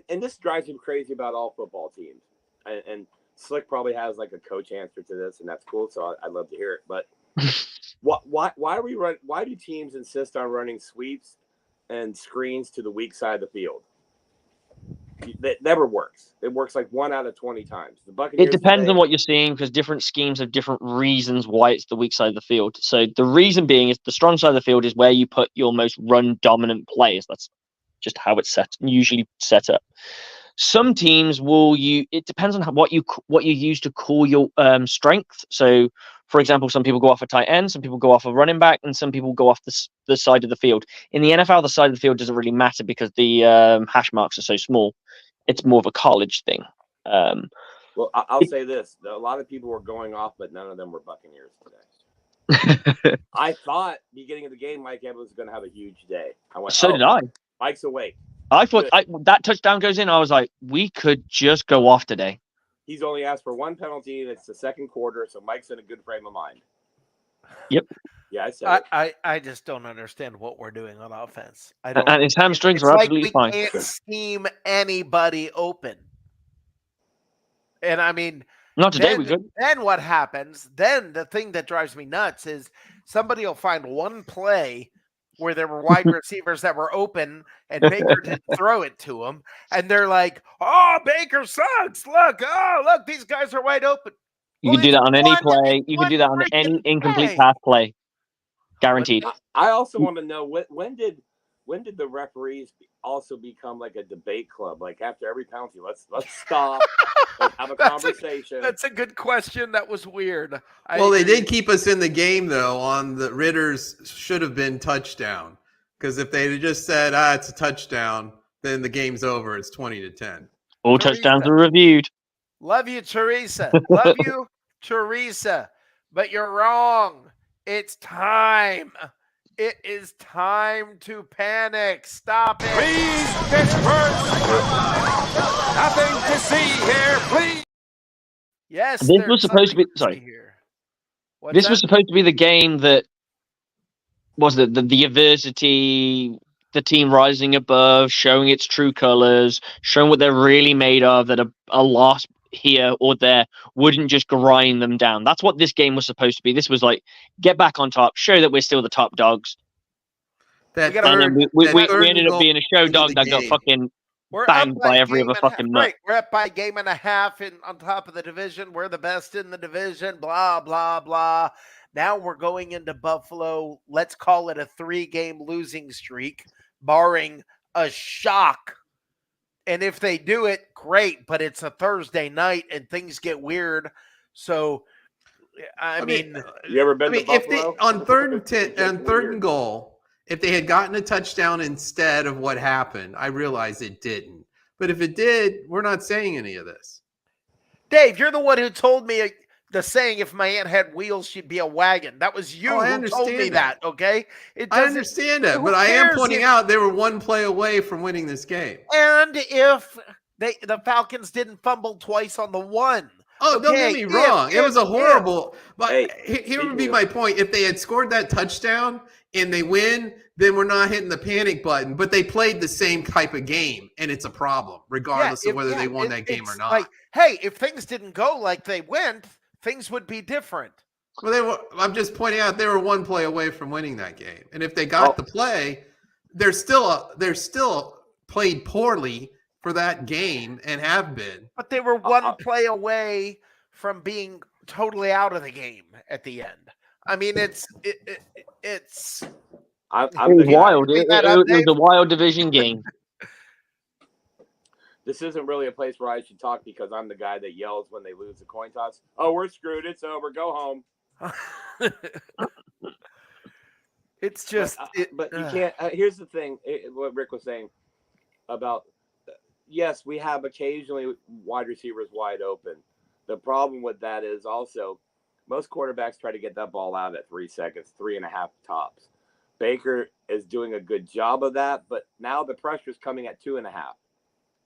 And this drives me crazy about all football teams. And Slick probably has like a coach answer to this, and that's cool. So I'd love to hear it. But why are we run? Why do teams insist on running sweeps and screens to the weak side of the field? That never works. It works like 1 out of 20 times. The Buccaneers. It depends on what you're seeing because different schemes have different reasons why it's the weak side of the field. So the reason being is the strong side of the field is where you put your most run dominant players. That's just how it's usually set up. Some teams it depends on what you use to call your strength. So, for example, some people go off a tight end, some people go off a running back, and some people go off the side of the field. In the NFL, the side of the field doesn't really matter because the hash marks are so small. It's more of a college thing. Well, I'll say this: a lot of people were going off, but none of them were Buccaneers today. I thought beginning of the game, Mike Evans was going to have a huge day. So did I. Mike's awake. I thought that touchdown goes in. I was like, we could just go off today. He's only asked for one penalty, and it's the second quarter, so Mike's in a good frame of mind. Yep. Yeah, I said I just don't understand what we're doing on offense. And his hamstrings are absolutely fine. We can't scheme anybody open. And not today. We could. Then what happens? Then the thing that drives me nuts is somebody will find one play where there were wide receivers that were open and Baker didn't throw it to him. And they're like, oh, Baker sucks. Look, these guys are wide open. You can do that on any play. You can do that on any incomplete pass play. Guaranteed. I also want to know when did the referees also become like a debate club? Like after every penalty, let's stop and have a conversation. That's a good question. That was weird. They did keep us in the game though on the Ritter's should have been touchdown. Because if they had just said, it's a touchdown, then the game's over. It's 20-10. All touchdowns are reviewed. Love you, Teresa. Love you, Teresa. But you're wrong. It's time. It is time to panic. Stop it. Please, Pittsburgh. Nothing to see here, please. Yes. This was supposed to be. Sorry. This was supposed to be the game that was the adversity, the team rising above, showing its true colors, showing what they're really made of, that a loss here or there wouldn't just grind them down. That's what this game was supposed to be. This was like, get back on top, show that we're still the top dogs. We ended up being a show dog that got fucking We're up banged by a every game other and a fucking nut. right. We're up by a game and a half on top of the division. We're the best in the division. Blah blah blah. Now we're going into Buffalo. Let's call it a 3-game losing streak, barring a shock. And if they do it, great. But it's a Thursday night and things get weird. So, I mean, You ever been to if they Buffalo? on third and It's on third weird. and goal, if they had gotten a touchdown instead of what happened, I realize it didn't. But if it did, we're not saying any of this. Dave, you're the one who told me the saying, if my aunt had wheels, she'd be a wagon. That was you Oh, I who told me understand that, that. okay? I understand that, who but I am cares pointing if- out they were one play away from winning this game. And if the Falcons didn't fumble twice on the one. Oh, don't get Okay, me wrong. It was a horrible. But Hey, here would speaking be of- my point. If they had scored that touchdown and they win, then we're not hitting the panic button. But they played the same type of game, and it's a problem, regardless of whether they won that game or it's not. Like, hey, if things didn't go like they went, things would be different. Well, I'm just pointing out they were one play away from winning that game, and if they got the play, they're still played poorly for that game and have been. But they were one play away from being totally out of the game at the end. I mean, it's I'm It was the guy. wild. Bring It that up, was Dave. a wild division game. This isn't really a place where I should talk because I'm the guy that yells when they lose the coin toss. Oh, we're screwed. It's over. Go home. it's just. But you can't. Here's the thing. What Rick was saying about. Yes, we have occasionally wide receivers wide open. The problem with that is also most quarterbacks try to get that ball out at 3 seconds, 3.5 tops. Baker is doing a good job of that, but now the pressure is coming at 2.5.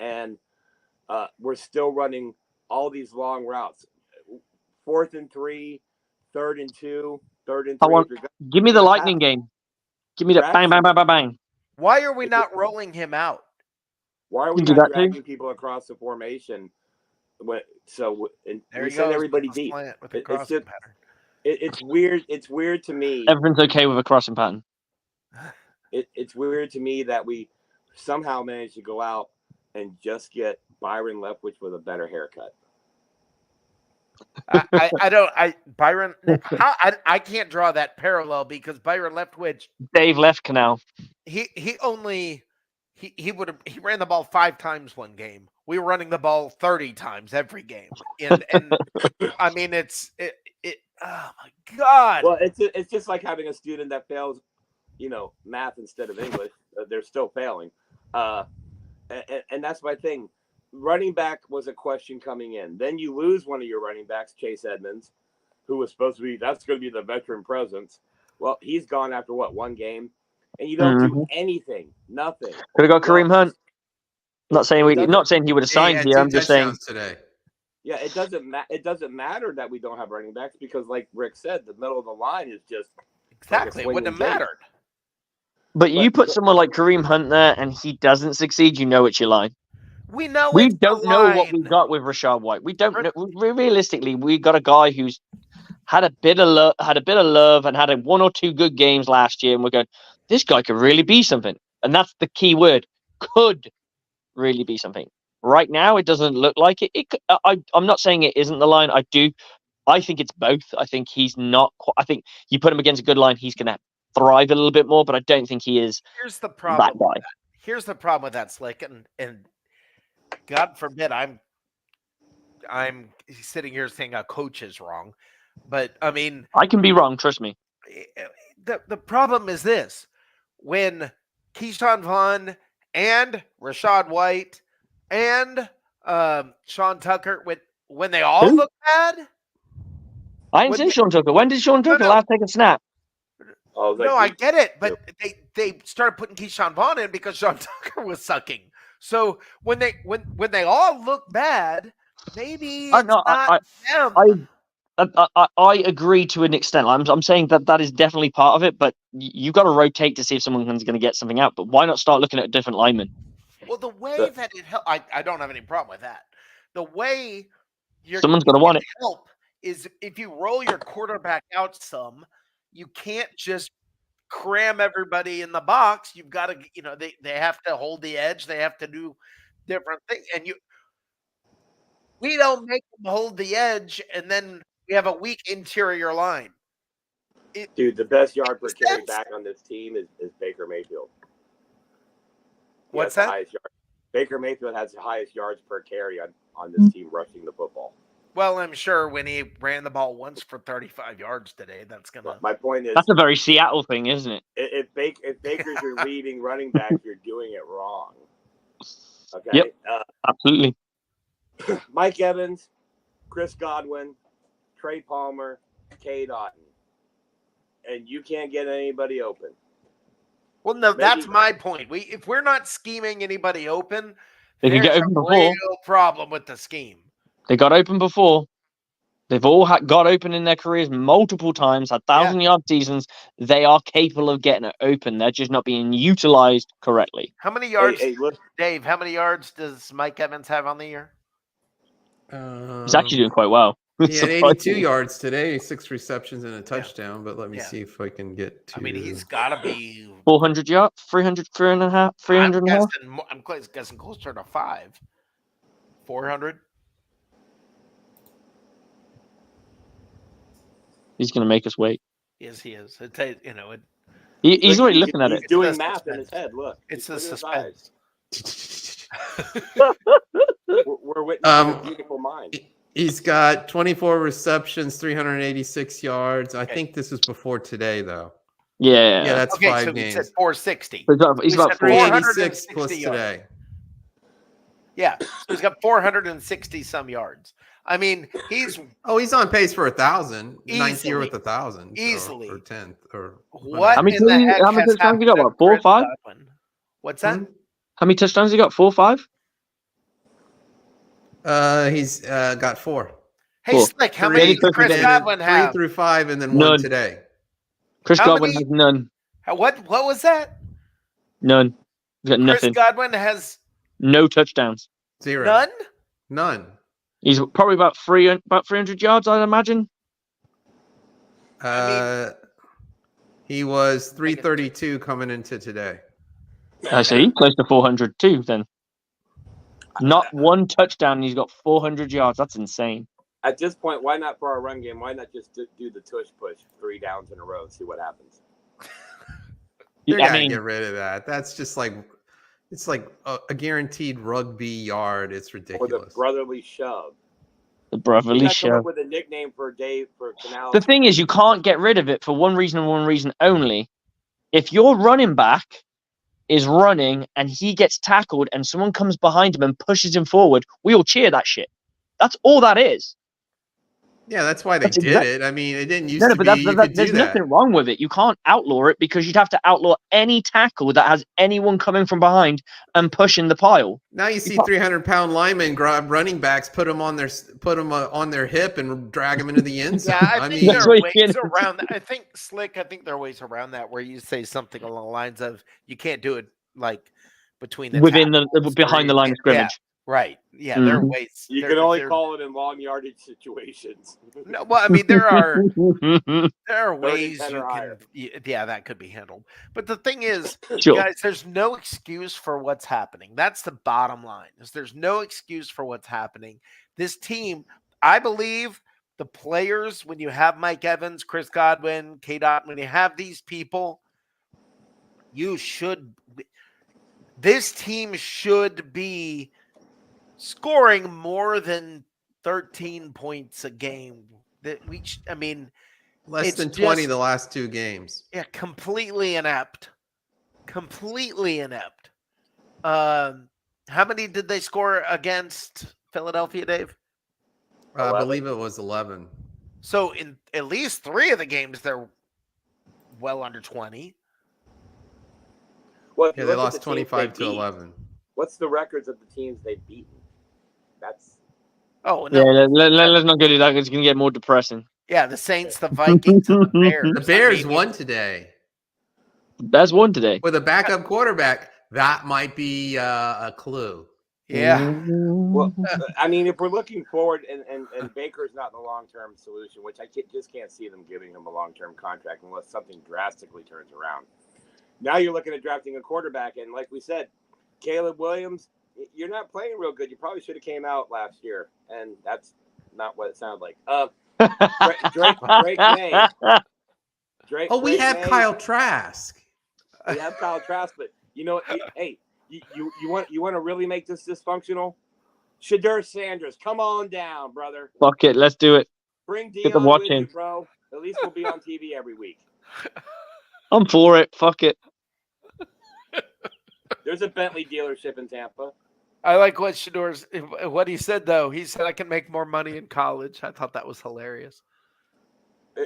And we're still running all these long routes. 4th and 3, 3rd and 2, 3rd and 3. Give me the lightning game. Give me that bang, bang, bang, bang, bang. Why are we not rolling him out? Why are we do not that too. dragging people across the formation? There We he send goes everybody with the deep. slant with the It's crossing just pattern. it's weird. It's weird to me. Everything's okay with a crossing pattern. It's weird to me that we somehow managed to go out and just get Byron Leftwich with a better haircut. Byron. I can't draw that parallel because Byron Leftwich. Dave left canal. He ran the ball 5 times one game. We were running the ball 30 times every game. And I mean, oh my God. Well, it's just like having a student that fails, math instead of English. They're still failing. And that's my thing. Running back was a question coming in. Then you lose one of your running backs, Chase Edmonds, who was supposed to be, that's going to be the veteran presence. Well, he's gone after one game, and you don't do anything, nothing. Could have got Kareem Hunt. Not saying he would have signed had here. 2 I'm just saying. touchdowns today. Yeah, it doesn't matter that we don't have running backs because, like Rick said, the middle of the line is just exactly. It wouldn't have mattered. But you put someone like Kareem Hunt there, and he doesn't succeed. You know it's your line. We know We it's don't the know line. what we got with Rashad White. We don't know. Realistically, we got a guy who's had a bit of love, and had 1 or 2 good games last year, and we're going, this guy could really be something. And that's the key word: could really be something. Right now, it doesn't look like it. I'm not saying it isn't the line. I think it's both. I think he's not. I think you put him against a good line, he's going to thrive a little bit more. But I don't think he is. Here's the problem. That guy. Here's the problem with that, Slick, and God forbid I'm sitting here saying a coach is wrong, but I mean I can be wrong. Trust me. The problem is this: when Keyshawn Vaughn and Rashad White and Sean Tucker, when they all look bad. I didn't say Sean Tucker. When did Sean Tucker last take a snap? No, I get it, but they started putting Keyshawn Vaughn in because Sean Tucker was sucking. So when they all look bad, maybe it's not them. I agree to an extent. I'm saying that is definitely part of it, but you've got to rotate to see if someone's going to get something out. But why not start looking at different linemen? Well, the way that it helps, I don't have any problem with that. The way someone's going to want it. Help is if you roll your quarterback out some, you can't just cram everybody in the box. You've got to, they have to hold the edge. They have to do different thing. And we don't make them hold the edge, and then we have a weak interior line. Dude, the best yard per makes carry sense. back on this team is Baker Mayfield. He What's has the that? highest yard. Baker Mayfield has the highest yards per carry on this team rushing the football. Well, I'm sure when he ran the ball once for 35 yards today, that's gonna. My point is, That's a very Seattle thing, isn't it? if Baker's your leading running back, you're doing it wrong. Okay. Yep. Absolutely. Mike Evans, Chris Godwin, Trey Palmer, Cade Otton, and you can't get anybody open. Well, no, that's my point. If we're not scheming anybody open, They can there's get open a before. real problem with the scheme. They got open before. They've all got open in their careers multiple times, had 1,000-yard seasons. They are capable of getting it open. They're just not being utilized correctly. How many yards, look, Dave? How many yards does Mike Evans have on the year? He's actually doing quite well. He had 82 yards today, 6 receptions and a touchdown. But let me see if I can get to. I mean, he's got to be 400 yards, 300, 300 and a half, 300 and a half. I'm guessing closer to 400. He's going to make us wait. Yes, he is. He's already looking at it. He's doing math in his head. Look, it's the suspense. We're witnessing a beautiful mind. He's got 24 receptions, 386 yards. I think this was before today, though. Yeah. Yeah, that's 5 so games. He said 460. He's about 386 plus today. Yeah, so he's got 460 some yards. I mean, he's on pace for 1,000. Ninth year with 1,000. Easily. Or 10th. Or what? How many touchdowns he got? What, 4 or 5? What's that? How many touchdowns he got? 4 or 5? He's got 4. Hey, Slick, how many does Chris Godwin have? 3 through 5, and then 1 today. Chris Godwin has none. What was that? None. He's got nothing. Chris Godwin has no touchdowns. 0. None. He's probably about 300 yards, I'd imagine. He was 332 coming into today. I see. Close to 400 too, then. Not one touchdown, and he's got 400 yards. That's insane. At this point, why not for our run game? Why not just do the tush push 3 downs in a row, see what happens? You gotta get rid of that. That's just like it's like a guaranteed rugby yard. It's ridiculous. Or the brotherly shove. The brotherly shove. With a nickname for Dave for Canal. The thing is, you can't get rid of it for one reason and one reason only. If your running back is running and he gets tackled and someone comes behind him and pushes him forward, we all cheer that shit. That's all that is. Yeah, that's why they did it. I mean, it didn't used to be. There's nothing wrong with it. You can't outlaw it because you'd have to outlaw any tackle that has anyone coming from behind and pushing the pile. Now you see 300-pound linemen grab running backs, put them on their hip and drag them into the end zone. Yeah, I think there are ways around that. I think there are ways around that where you say something along the lines of you can't do it like between the behind the line of scrimmage. Yeah. Right. Yeah, there are ways. You can only call it in long yardage situations. No, well, I mean, there are ways you can. Yeah, that could be handled. But the thing is, guys, there's no excuse for what's happening. That's the bottom line. There's no excuse for what's happening. This team, I believe, the players, when you have Mike Evans, Chris Godwin, Cade Otton, when you have these people, this team should be scoring more than 13 points a game. Less than 20 the last 2 games. Yeah, completely inept. Completely inept. How many did they score against Philadelphia, Dave? I believe it was 11. So in at least 3 of the games, they're well under 20. Well, yeah, they lost 25 to 11. What's the records of the teams they've beaten? That's no. Yeah, let's not go to that. It's going to get more depressing. Yeah, the Saints, the Vikings, and the Bears. The Bears won today. The Bears won today with a backup quarterback. That might be a clue. Yeah. Well, I mean, if we're looking forward, and Baker's not the long-term solution, which I just can't see them giving him a long-term contract unless something drastically turns around. Now you're looking at drafting a quarterback, and like we said, Caleb Williams, you're not playing real good. You probably should have came out last year, and that's not what it sounded like. Drake May. Drake. Oh, we Drake have May. Kyle Trask. We have Kyle Trask, but you know, hey, you want to really make this dysfunctional? Shadur Sanders, come on down, brother. Fuck it, let's do it. Bring Get them Dion with watching. you, bro. At least we'll be on TV every week. I'm for it. Fuck it. There's a Bentley dealership in Tampa. I like what he said though. He said I can make more money in college. I thought that was hilarious.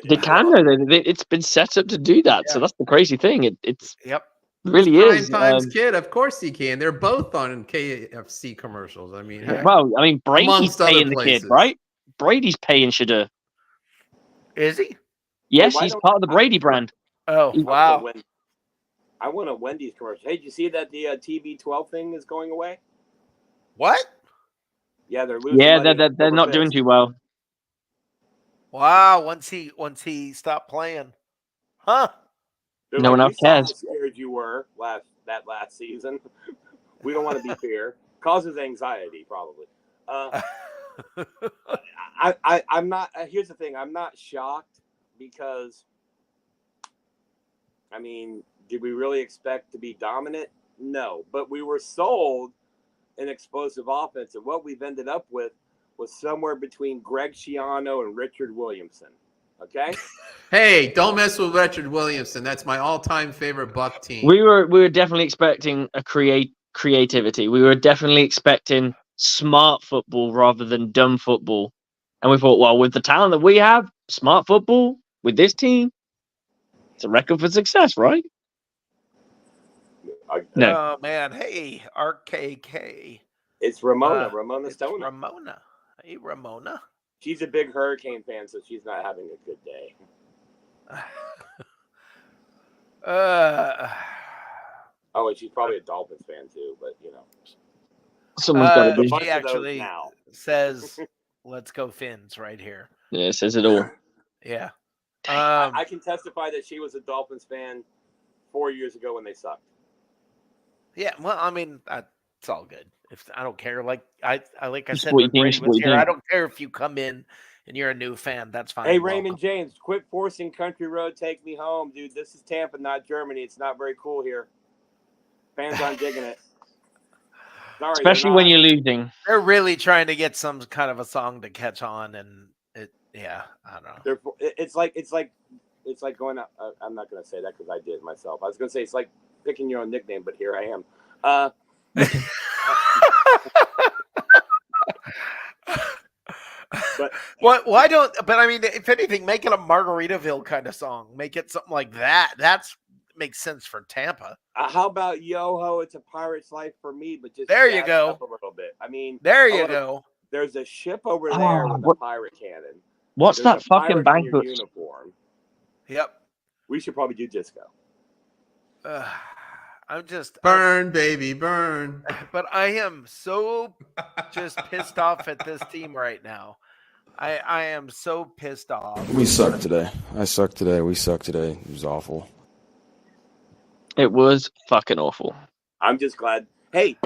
They can though. It's been set up to do that. So that's the crazy thing. It's Yep. really is. Prime Times Kid, of course he can. They're both on KFC commercials. I mean, heck, Well, I mean, Brady's amongst other paying the places. kid, right? Brady's paying Shadur. Is he? Yes, why he's don't- part of the Brady brand. Oh wow. I want a Wendy's commercial. Hey, did you see that the TB12 thing is going away? What? Yeah, they're losing. Yeah, money they're over not doing fist. too well. Wow. Once he stopped playing, huh? They're No one like, else we saw cares. how scared you were last season. We don't want to be fair. Causes anxiety, probably. I'm not. Here's the thing. I'm not shocked because, I mean, did we really expect to be dominant? No, but we were sold an explosive offense, and what we've ended up with was somewhere between Greg Schiano and Richard Williamson. Okay. Hey, don't mess with Richard Williamson. That's my all-time favorite Buck team. We were definitely expecting a creativity. We were definitely expecting smart football rather than dumb football. And we thought, well, with the talent that we have, smart football with this team, it's a record for success, right? No. Oh man. Hey, RKK. It's Ramona. Ramona It's Stone. Ramona. Hey, Ramona. She's a big Hurricane fan, so she's not having a good day. Oh, and she's probably a Dolphins fan too, but you know. Someone's got to The be. bunch She of those actually now. says, "Let's go Finns!" right here. Yeah, it says it all. Yeah. I can testify that she was a Dolphins fan 4 years ago when they sucked. Yeah. Well, I mean, it's all good. If I don't care, like I Just said what you when think, Brady just was what you here, I think. don't care if you come in and you're a new fan. That's fine. Hey, You're Raymond welcome. James, quit forcing Country Road, take me home, dude. This is Tampa, not Germany. It's not very cool here. Fans aren't digging it. Sorry, Especially when you're losing. They're really trying to get some kind of a song to catch on, and yeah, I don't know. It's like going out. I'm not going to say that because I did myself. I was going to say it's like picking your own nickname, but here I am. But what? Why don't? But I mean, if anything, make it a Margaritaville kind of song. Make it something like that. That's makes sense for Tampa. how about Yo Ho? It's a pirate's life for me, but just There you jazz it go. up a little bit. I mean, There you go. There's a ship over there with a what- pirate cannon. What's There's that a fucking pirate in your banquet? uniform. Yep. We should probably do disco. I'm just Burn, baby, burn. but I am so just pissed off at this team right now. I am so pissed off. We suck today. I suck today. We suck today. It was awful. It was fucking awful. I'm just glad. Hey,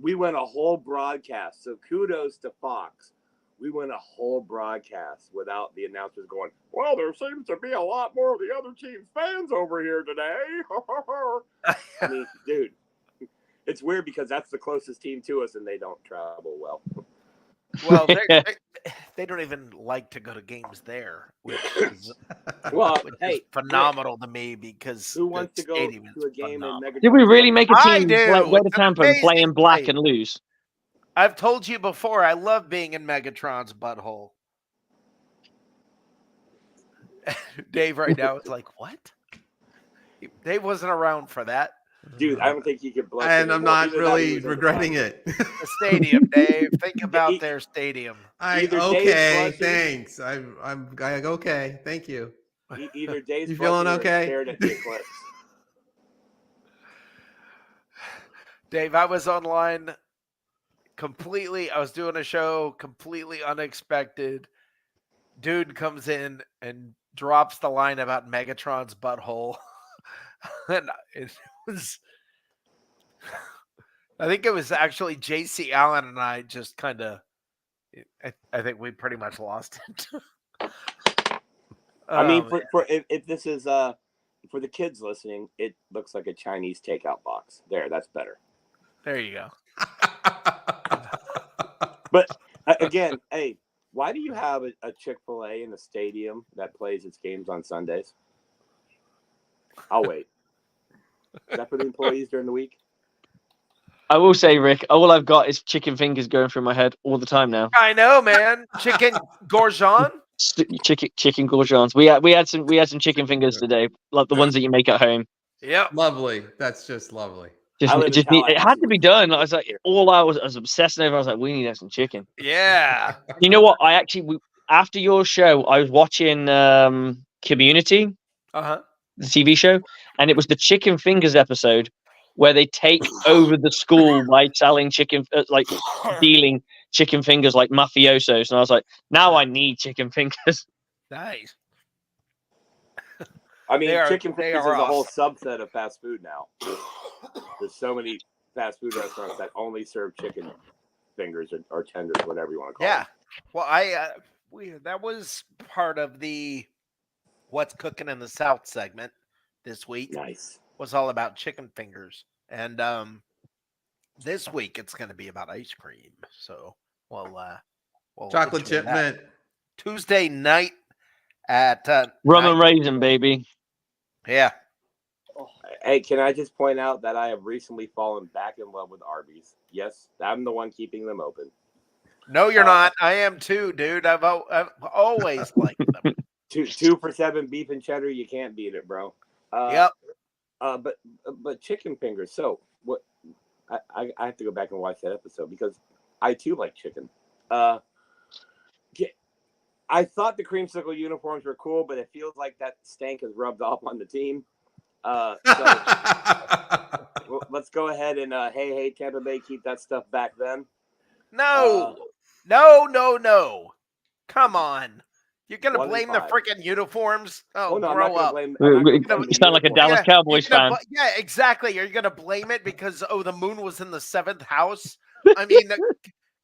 we went a whole broadcast. So kudos to Fox. We went a whole broadcast without the announcers going, well, there seems to be a lot more of the other team's fans over here today. I mean, dude, it's weird because that's the closest team to us and they don't travel well. Well, they don't even like to go to games there, which is, Well, which is hey, phenomenal to me because who wants the to go stadium to is a game in phenomenal. Megatron? Did we really make a I team do. go to It's Tampa and play in amazing. black Hey. and lose? I've told you before, I love being in Megatron's butthole. Dave right now is like, what? Dave wasn't around for that. Dude, I don't think he could blush. And I'm anymore. not Either that or he really was in the regretting finals. it. The stadium, Dave. Think about their stadium. Either Dave's Okay, blushing- thanks. I'm okay. Thank you. Either Dave's You feeling blushing or okay? stared at the eclipse. Dave, I was online I was doing a show completely unexpected. Dude comes in and drops the line about Megatron's butthole. And it was I think it was actually J.C. Allen and I just kind of. I think we pretty much lost it. I mean, Oh, for if this is for the kids listening, it looks like a Chinese takeout box. There, that's better. there you go. But again, hey, why do you have a Chick-fil-A in the stadium that plays its games on Sundays? I'll wait. Is that for the employees during the week? I will say, Rick, all I've got is chicken fingers going through my head all the time now. I know, man. Chicken gourjon. Chicken gourjons. We had some chicken fingers today, like the ones that you make at home. Yep. Lovely. That's just lovely. I live in It had to be Tallahassee. done. I was like, I was obsessing over. I was like, we need to have some chicken. Yeah. You know what? After your show, I was watching Community, Uh-huh. the TV show, and it was the chicken fingers episode where they take over the school by selling dealing chicken fingers like mafiosos. And I was like, now I need chicken fingers. Nice. I mean, They chicken fingers is are a whole awesome. subset of fast food now. There's so many fast food restaurants that only serve chicken fingers or tenders, whatever you want to call Yeah. it. Well, that was part of the What's Cooking in the South segment this week. Nice. Was all about chicken fingers. And this week it's going to be about ice cream. So, we'll Chocolate enjoy chip that. mint. Tuesday night at Rum and 9. raisin, baby. Yeah. Hey, can I just point out that I have recently fallen back in love with Arby's? Yes, I'm the one keeping them open. No, you're not. I am too, dude. I've always liked them. Two for $7 beef and cheddar, you can't beat it, bro. Yep. But chicken fingers. So what? I have to go back and watch that episode because I too like chicken. I thought the creamsicle uniforms were cool, but it feels like that stank has rubbed off on the team. So let's go ahead and hey, Tampa Bay, keep that stuff back then. No. Come on. You're going to 1 and blame the 5. freaking uniforms? Oh, no, I'm grow not gonna up. blame. I'm not gonna blame You the sound like a uniforms. Dallas Cowboys fan. Yeah, exactly. You're going to blame it because, the moon was in the 7th house? I mean,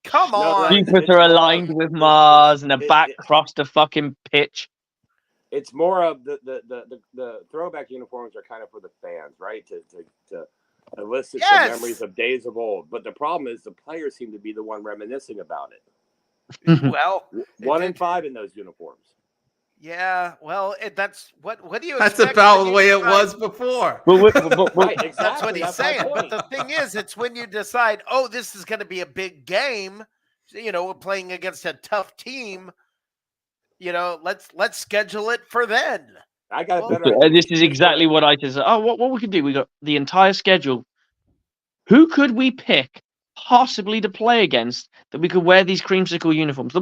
come No, on. it's Jupiter more aligned of- with Mars and a it- back it- across the fucking pitch. It's more of the throwback uniforms are kind of for the fans, right? To elicit Yes! the memories of days of old. But the problem is the players seem to be the one reminiscing about it. Well, 1 and 5 in those uniforms. yeah. Well, that's what do you That's expect about when the you way it decide- was before. Right, exactly. That's what he's my saying. But point. the thing is, it's when you decide, this is going to be a big game. We're playing against a tough team. Let's schedule it for then. I got a better idea. This is exactly what I just said. Oh, what we could do? We got the entire schedule. Who could we pick possibly to play against that we could wear these creamsicle uniforms?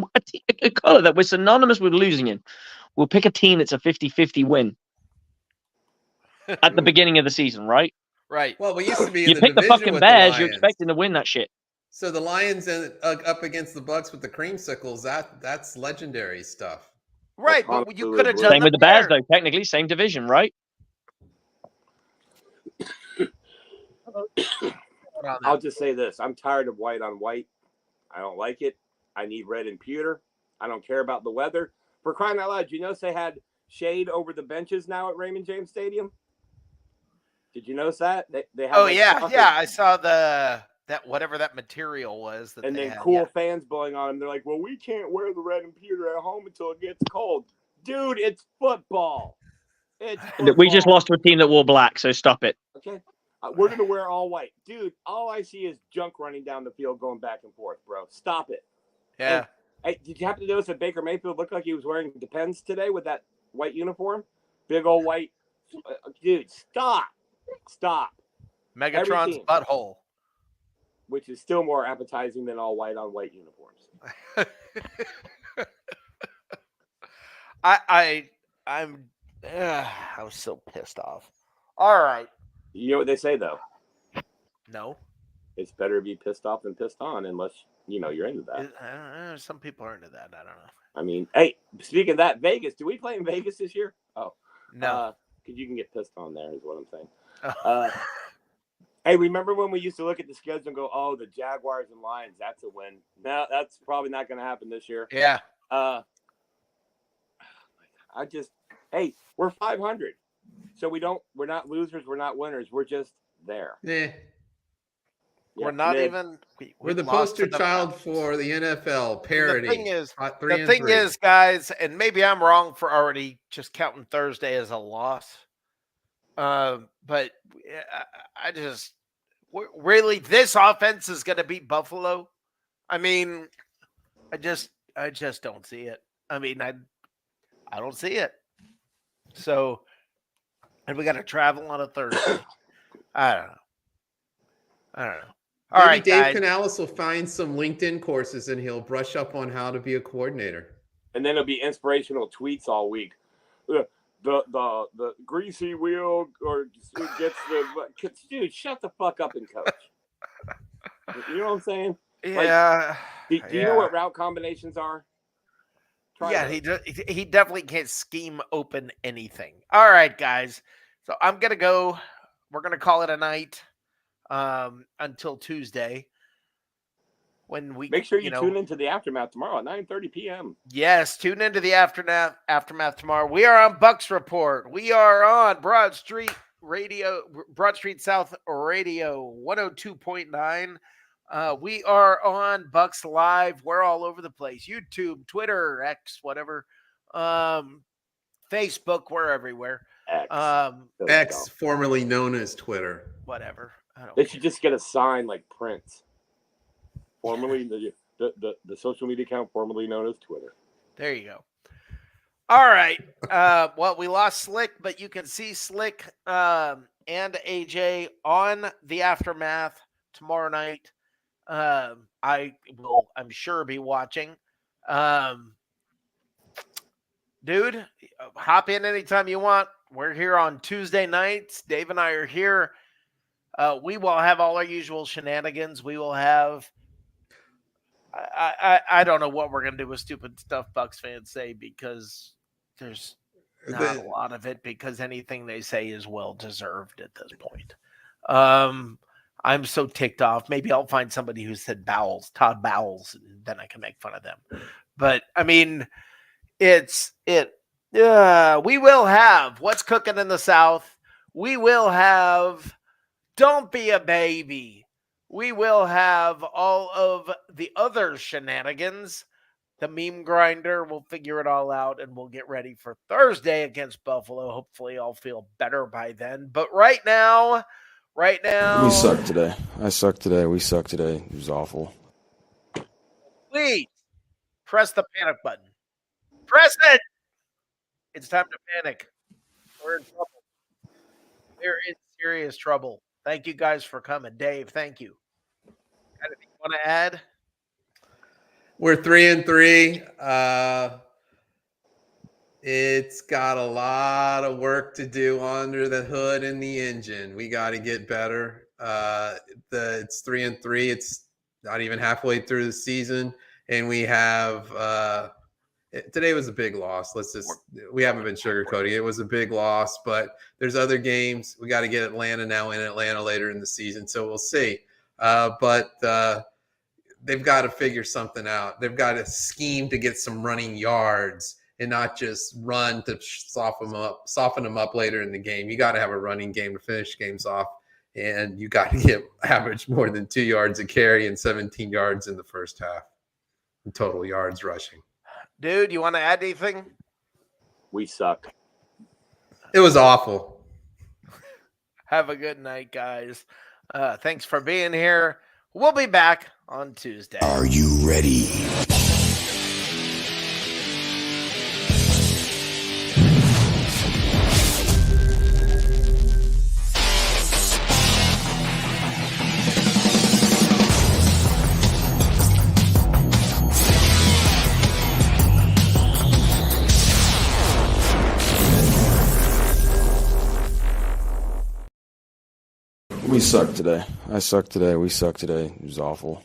A color that we're synonymous with losing in. We'll pick a team that's a 50-50 win at the beginning of the season, right? Right. Well, we used to be in You the pick the division fucking with Bears, the you're Lions. expecting to win that shit. So the Lions up against the Bucs with the creamsicles, that's legendary stuff. Right, That's but you Honolulu could have Blue. done Same with the Bears, though. Technically, same division, right? I'll just say this. I'm tired of white on white. I don't like it. I need red and pewter. I don't care about the weather. For crying out loud, you notice they had shade over the benches now at Raymond James Stadium? Did you notice that? They have Oh like yeah, soccer- yeah. I saw that whatever that material was that And they then had, cool yeah. fans blowing on them. They're like, well, we can't wear the red and pewter at home until it gets cold. Dude, it's football. It's We just football. lost to a team that wore black, so stop it. Okay. We're going to wear all white. Dude, all I see is junk running down the field going back and forth, bro. Stop it. Yeah. Hey, did you happen to notice that Baker Mayfield looked like he was wearing Depends today with that white uniform? Big old white. Dude, stop. Stop. Megatron's team. butthole. Which is still more appetizing than all white on white uniforms. I was so pissed off. All right. You know what they say, though? No. It's better to be pissed off than pissed on unless, you're into that. I don't know. Some people are into that. I don't know. I mean, hey, speaking of that, Vegas. Do we play in Vegas this year? Oh. No. Because you can get pissed on there is what I'm saying. Hey, remember when we used to look at the schedule and go, "Oh, the Jaguars and Lions, that's a win." No, that's probably not going to happen this year. Yeah. Hey, we're 500, so we're not losers, we're not winners, we're just there. Yeah. We're not even. We're the lost to poster child for the NFL parody. The thing is, Hot the thing is, guys, and maybe I'm wrong for already just counting Thursday as a loss. But I just really this offense is going to beat Buffalo. I mean, I just don't see it. I mean, I don't see it. So, and we got to travel on a Thursday. I don't know. All Maybe right, Dave guys. Canales will find some LinkedIn courses and he'll brush up on how to be a coordinator. And then it'll be inspirational tweets all week. The greasy wheel or gets the dude. Shut the fuck up and coach. You know what I'm saying? Yeah. Do you know what route combinations are? He definitely can't scheme open anything. All right, guys. So I'm gonna go. We're gonna call it a night until Tuesday. When we make sure you tune into the Aftermath tomorrow at 9:30 p.m. Yes, tune into the aftermath tomorrow. We are on Bucs Report. We are on Broad Street South Radio 102.9. We are on Bucs Live. We're all over the place. YouTube, Twitter, X, whatever. Facebook, we're everywhere. X, formerly known as Twitter. Whatever. They should just get a sign like Prince. Formerly the social media account formerly known as Twitter. There you go. All right. Well, we lost Slick, but you can see Slick and AJ on the Aftermath tomorrow night. I will, I'm sure, be watching. Dude, hop in anytime you want. We're here on Tuesday nights. Dave and I are here. We will have all our usual shenanigans. We will have I don't know what we're gonna do with stupid stuff Bucs fans say, because there's not a lot of it, because anything they say is well deserved at this point. I'm so ticked off. Maybe I'll find somebody who said Todd Bowles, and then I can make fun of them. But I mean, we will have what's cooking in the South. We will have Don't Be a Baby. We will have all of the other shenanigans. The meme grinder, we'll figure it all out, and we'll get ready for Thursday against Buffalo. Hopefully I'll feel better by then. But right now, we suck today. I suck today. We suck today. It was awful. Please press the panic button. Press it. It's time to panic. We're in trouble. We're in serious trouble. Thank you guys for coming. Dave, thank you. Anything you want to add? We're 3-3. It's got a lot of work to do under the hood and the engine. We got to get better. It's 3-3. It's not even halfway through the season, and we have today was a big loss. We haven't been sugarcoating. It was a big loss, but there's other games. We got to get Atlanta now in Atlanta later in the season, so we'll see. But they've got to figure something out. They've got to scheme to get some running yards and not just run to soften them up later in the game. You got to have a running game to finish games off, and you got to get average more than 2 yards a carry and 17 yards in the first half in total yards rushing. Dude, you want to add anything? We suck. It was awful. Have a good night, guys. Thanks for being here. We'll be back on Tuesday. Are you ready? We suck today. I suck today. We suck today. It was awful.